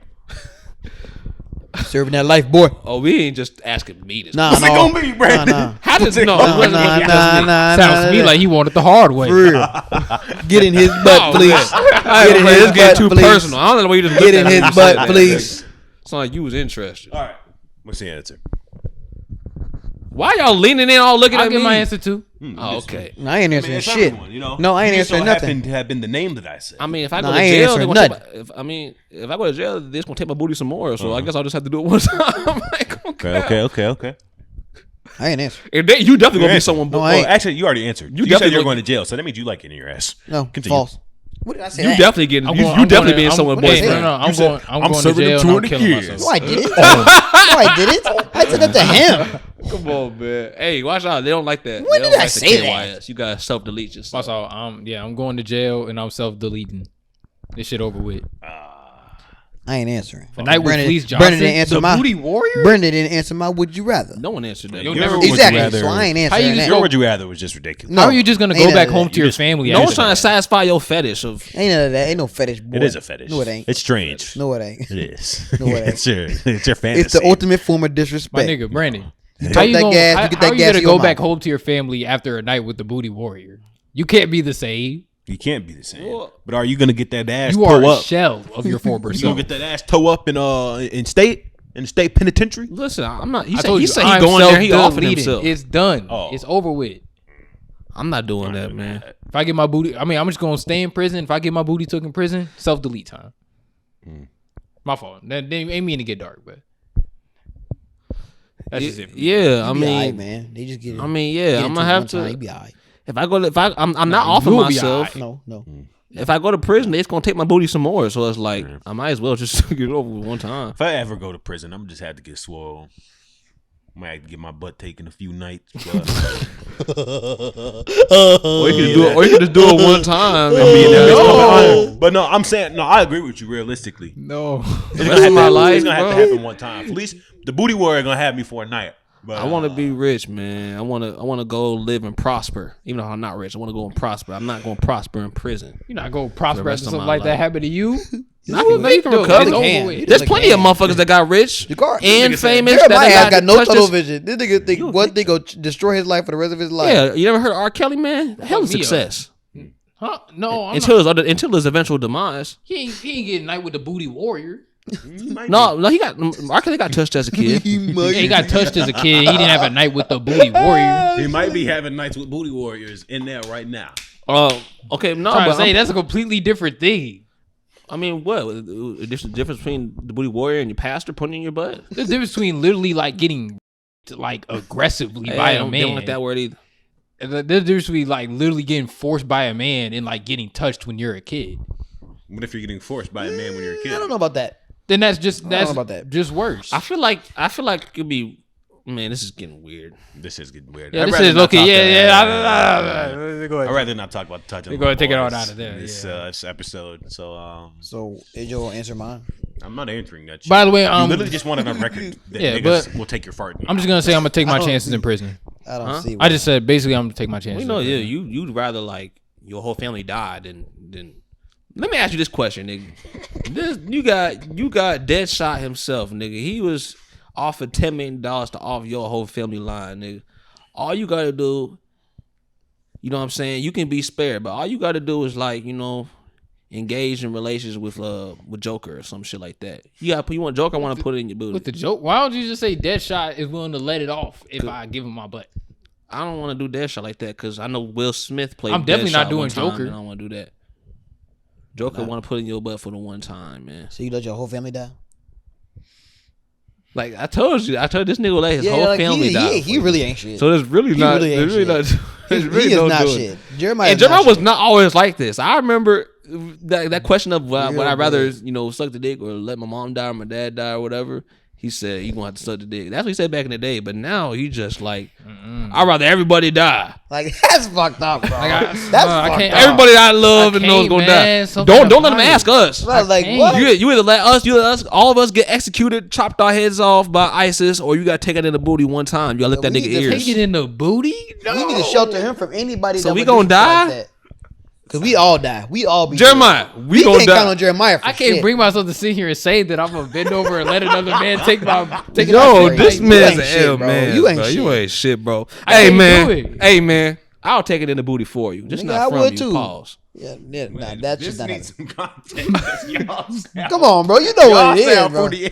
Serving that life, boy. Oh, we ain't just asking me this. Nah, What's it no. gonna be, Brandon? Nah, How does no? nah, it wasn't nah, supposed to be nah, just me. nah, Sounds to me like he wanted the hard way. For real. Get in his butt, Oh, please. man. Get in This his getting butt, too please. personal. I don't know the way you just Get looked in at his him and butt, said that. please. It's like you was interested. All right. What's the answer? Why y'all leaning in all looking I'll at give me? my answer too. Oh, okay. No, I ain't answering it's shit. everyone, you know? No, I ain't You just answering so nothing. happened to have been the name that I said. I mean, if I No, go to I ain't jail, answering they're gonna nothing. if I go to jail, they're just gonna take my booty some more. So I guess I'll just have to do it one time. Like, Okay. I ain't answering. If they, you definitely gonna be Yeah. someone. No, I Well, ain't. actually, you already answered. You said definitely you're look- going to jail, so that means you like it in your ass. No, Continue. false. What did I say? you that? definitely getting. I'm You, going- you I'm definitely going- being I'm- someone. what did I No, say? no, I'm said, going. I'm I'm going to serving jail them and I'm 20 killing years. myself. No, I didn't. No, I didn't. I said that to him. Come on, man. Hey, watch out. They don't like that. When They did don't I like the say that? KYS. You gotta self delete yourself. Also, I'm going to jail and I'm self-deleting. This shit over with. I ain't answering. A night with Brandon- Fleece Johnson. Brandon didn't answer the my booty warrior. Brandon didn't answer my would you rather. No one answered that. You'll Your never would you Exactly. rather- So I ain't How you answering just that. Your would you rather was just ridiculous. No. How are you just gonna Ain't go none back of home that. to your family? No one's after trying to that? satisfy your fetish of. Ain't none of that. Ain't no fetish. Boy. It is a fetish. No, it ain't. It's strange. No, it ain't. It is. No, it ain't. It's your fantasy. It's the ultimate form of My disrespect. nigga, Brandon. You How talk you that gonna, gas, how, you get how that you gas gonna in go your back mouth. home to your family after a night with the booty warrior? You can't be the same. You can't be the same. But are you gonna get that ass You toe are a up? shell of your former You gonna self. get that ass toe up in the state penitentiary? Listen, I'm not. I He said told he you, said he I'm going there. He offered self-deleting. himself. It's done. Oh. It's over with. I'm not doing that, man. If I get my booty, I mean, I'm just gonna stay in prison. If I get my booty took in prison, self delete time. My fault. That ain't mean to get dark, but that's just it. Yeah, I He be alright, mean, man. They just get it. I mean, yeah, I'm gonna have He to. be alright. If I go, I'm not offering you'll be myself. alright. No. If I go to prison, it's gonna take my booty some more. So it's like I might as well just get it over with one time. If I ever go to prison, I'm just have to get swole. Might have to get my butt taken a few nights. But Or you could just do it one time. And be in that bitch No. coming on. But no, I'm saying no. I agree with you realistically. No. It's Rest gonna, of have, my to, life, it's gonna have to bro. happen one time. At least the booty warrior gonna have me for a night. But I want to be rich, man. I want to go live and prosper. Even though I'm not rich, I want to go and prosper. I'm not going to prosper in prison. You're not gonna prosper rest after of something my like that life. happen to you. No, you can Dude, recover. it's over can. with. There's plenty of motherfuckers that got rich Car- and nigga said, famous. Jeremiah that got no touched tunnel his- vision. This nigga think one thing go destroy his life for the rest of his life. Yeah, you never heard of R. Kelly, man? Hell of me up. success. Huh? No, I'm Until not. until his eventual demise. He ain't getting night with the booty warrior. No, he got R. Kelly got touched as a kid. He got touched as a kid. He didn't have a night with the booty warrior. He might be having nights with booty warriors in there right now. Okay, no, I'm trying to but say that's a completely different thing. I mean, what? There's a difference between the booty warrior and your pastor putting in your butt. There's a difference between literally like getting like aggressively by a Don't man. like that word either. There's a difference between like literally getting forced by a man and like getting touched when you're a kid. What if you're getting forced by a man when you're a kid? I don't know about that. Then that's know about that. just worse. I feel like it could be. Man, this is getting weird. This is getting weird. Yeah, I'd this rather is not okay. talk Yeah. I'd rather not talk about touching. We're gonna take it boys on out of there, This, yeah. this episode. So So is your answer mine? I'm not answering that. Shit. By the way, you literally just wanted on record that Yeah, niggas but will take your fart. I'm just gonna say I'm gonna take my I don't- chances in prison. I don't see. I just said basically I'm gonna take my chances. We know, in yeah, prison. you'd rather like your whole family die than. Let me ask you this question, nigga. You got Deadshot himself, nigga. He was offered $10 million to off your whole family line, nigga. All you gotta do, you know what I'm saying? You can be spared, but all you gotta do is like, engage in relations with Joker or some shit like that. You want Joker? I want to put it in your booty. With the joke, why don't you just say Deadshot is willing to let it off if I give him my butt? I don't want to do Deadshot like that because I know Will Smith played. I'm definitely not Deadshot doing one time, Joker. and I don't want to do that. Joker want to put in your butt for the one time, man. So you let your whole family die? Like I told this nigga will let his whole like, family die. He really ain't shit. So there's really He not. really ain't There's really shit. not. There's he really is no not doing. shit. Jeremiah. And Jeremiah was not always like this. I remember that question of would Real I rather bad. suck the dick or let my mom die or my dad die or whatever. He said you gonna have to suck the dick. That's what he said back in the day. But now he just like I'd rather everybody die. Like that's fucked up, bro. That's I fucked can't- up. Everybody I love I and knows can't, gonna man. die. Something Don't let them about ask it. us. Bro, like can't. what? You either let us, all of us get executed, chopped our heads off by ISIS, or you gotta take it in the booty one time. You gotta lick that we nigga need to ears. Take it in the booty? No. We need to shelter him from anybody. So that we would gonna do shit die? Like that. Cause we all die. We all be Jeremiah, dead. we gonna can't die. count on Jeremiah. For I can't shit. bring myself to sit here and say that I'm gonna bend over and let another man take my Yo, Like, this you man's ain't an shit, L bro. man. You ain't bro. shit. You ain't shit, bro. I Hey can't do man. it. Hey man. I'll take it in the booty for you. Just Nigga, not I from would you. too. Pause. Yeah, nah, that should This not needs happen. some context. Y'all sound- Come on, bro. You know what it y'all is, sound bro. pretty-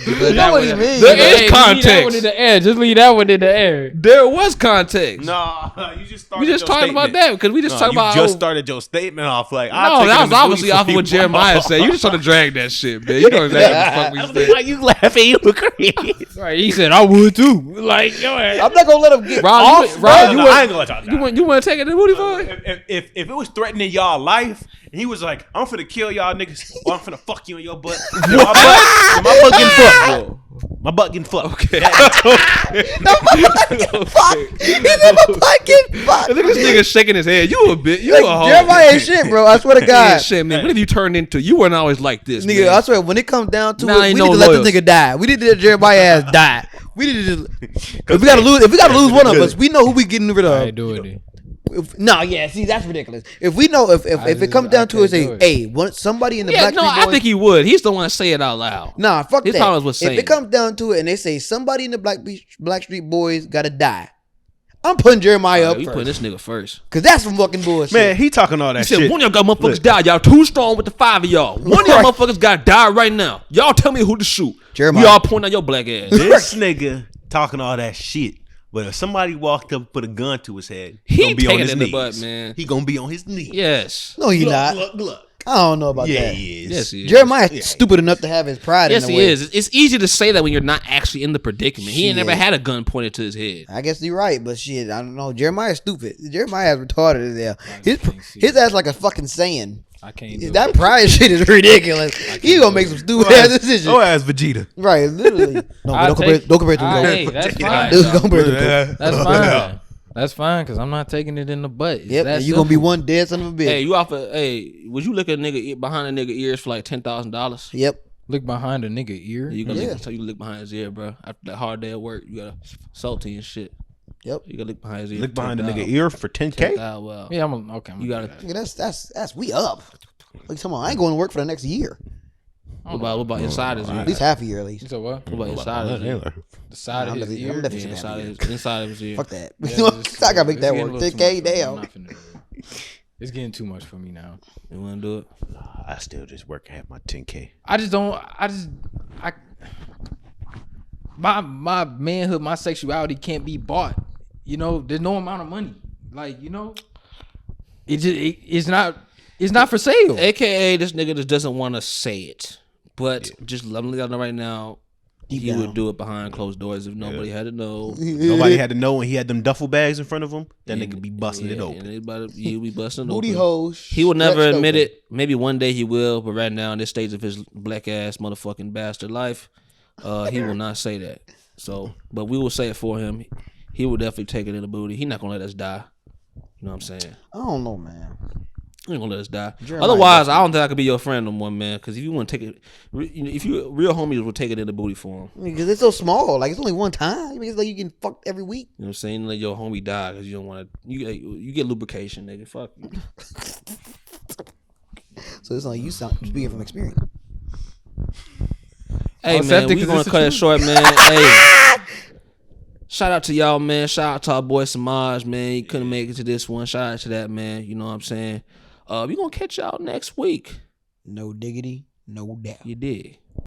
You know what he means. There Hey, is leave that one context. in the air. Just leave that one in the air. There was context. No, you just started We just your talking about statement. that because we just No, talking you about. just started your statement off like. no, that was obviously off of what Jeremiah said. You just trying to drag that shit, man. You know exactly what the fuck we said. Like you laughing, you agree. Right? He said I would too. Like yo, I'm not gonna let him get Rob, off. you, bro. Rob, you, I want, ain't gonna let y'all die. you want to take it in the booty for it? If it was threatening y'all life, and he was like, "I'm finna kill y'all niggas, or I'm finna fuck you in your butt." Then my butt getting fucked, bro. My butt getting fucked. Okay. Fuck. He's in my fucking fuck. Look at this nigga shaking his head. You a bit. You Like, a hoe. Jeremiah ain't shit, bro. I swear to Yeah, God. shit, man. What have you turned into? You weren't always like this, Nigga, man. I swear, when it comes down to Now it, we ain't need no to let lawyers. this nigga die. We need to let Jeremiah ass die. We need to just, if we gotta lose one of us, we know who we getting rid I of. ain't doing it. See, that's ridiculous. If we know, if it comes down to it, say, hey, somebody in the Yeah, Blackstreet no, Boys. I think he would. He's the one to say it out loud. Nah, fuck His that. problems was If saying it comes down to it and they say somebody in the Blackstreet Boys gotta die, I'm putting Jeremiah up You first. putting this nigga first. Cause that's some fucking bullshit. Man, he talking all that He said, shit. one of y'all got motherfuckers die. Y'all too strong with the 5 of y'all. One of y'all Right. motherfuckers got to die right now. Y'all tell me who to shoot. Jeremiah. We all point at your black ass. This nigga talking all that shit. But if somebody walked up and put a gun to his head, He gonna be on taking his it in the knees. butt, man. He gonna be on his knees. Yes. No, you not. Look. I don't know about Yeah, that. he is. Yes, he is. Jeremiah's stupid enough to have his pride Yes, in the he way. is. It's easy to say that when you're not actually in the predicament. He ain't Shit. never had a gun pointed to his head. I guess you're right, but shit, I don't know. Jeremiah's stupid. Jeremiah's retarded as hell. just can't see His ass like a fucking sand. I can't do That it. pride shit is ridiculous. He gonna make some stupid ass decisions. Oh, as Vegeta. Right, literally. No, I'll don't compare it to Hey, him. that's fine. Don't compare it to him. That's fine. That's fine because I'm not taking it in the butt. It's Yep, that and you gonna be simple. one dead son of a bitch. Hey, you offer? Hey, would you look at a nigga behind a nigga ears for like $10,000? Yep. Look behind a nigga ear. You gonna Yeah. look, so you look behind his ear, bro. After that hard day at work, you gotta salty and shit. Yep. You gotta look behind his ear. Look behind the $10,000. nigga ear for 10K. Well, Yeah, okay. you gotta. Nigga, that's we up. Like, come on, I ain't going to work for the next year. What about inside his ear? At least half a year, at least. So what? What about inside his ear? The side of his I'm ear. definitely Yeah, some inside of his ear. Fuck that. Yeah, I gotta make it's that getting work. a little too 10K, much for me. I'm damn. not finna do it. It's getting too much for me now. You wanna do it? I still just work and have my 10K. I just don't. My manhood, my sexuality can't be bought. You know, there's no amount of money. Like, you know, it's not for sale. AKA, this nigga just doesn't want to say it, but just let me know right now. He down. would do it behind closed doors if nobody had to know. Nobody had to know when he had them duffel bags in front of him. That nigga be busting it And open. he'll be busting it Booty open. holes. He will never stretched admit open. it. Maybe one day he will, but right now in this stage of his black ass motherfucking bastard life, he will not say that. So, but we will say it for him. He will definitely take it in the booty. He not gonna let us die. You know what I'm saying? I don't know, man. He ain't gonna let us die. Jeremiah Otherwise, I don't think I could be your friend no more, man. Because if you want to take it, if you real homies will take it in the booty for him. Because it's so small. Like, it's only one time. I mean, it's like you get fucked every week. You know what I'm saying? Let your homie die because you don't want to. You get lubrication, nigga. Fuck you. So it's like you speaking from experience. Hey, Oh, man, septic, we is gonna this the cut it truth? short, man. Hey, shout out to y'all, man. Shout out to our boy Samaj, man. He couldn't make it to this one. Shout out to that, man. You know what I'm saying? We gonna catch y'all next week. No diggity, no doubt. You did.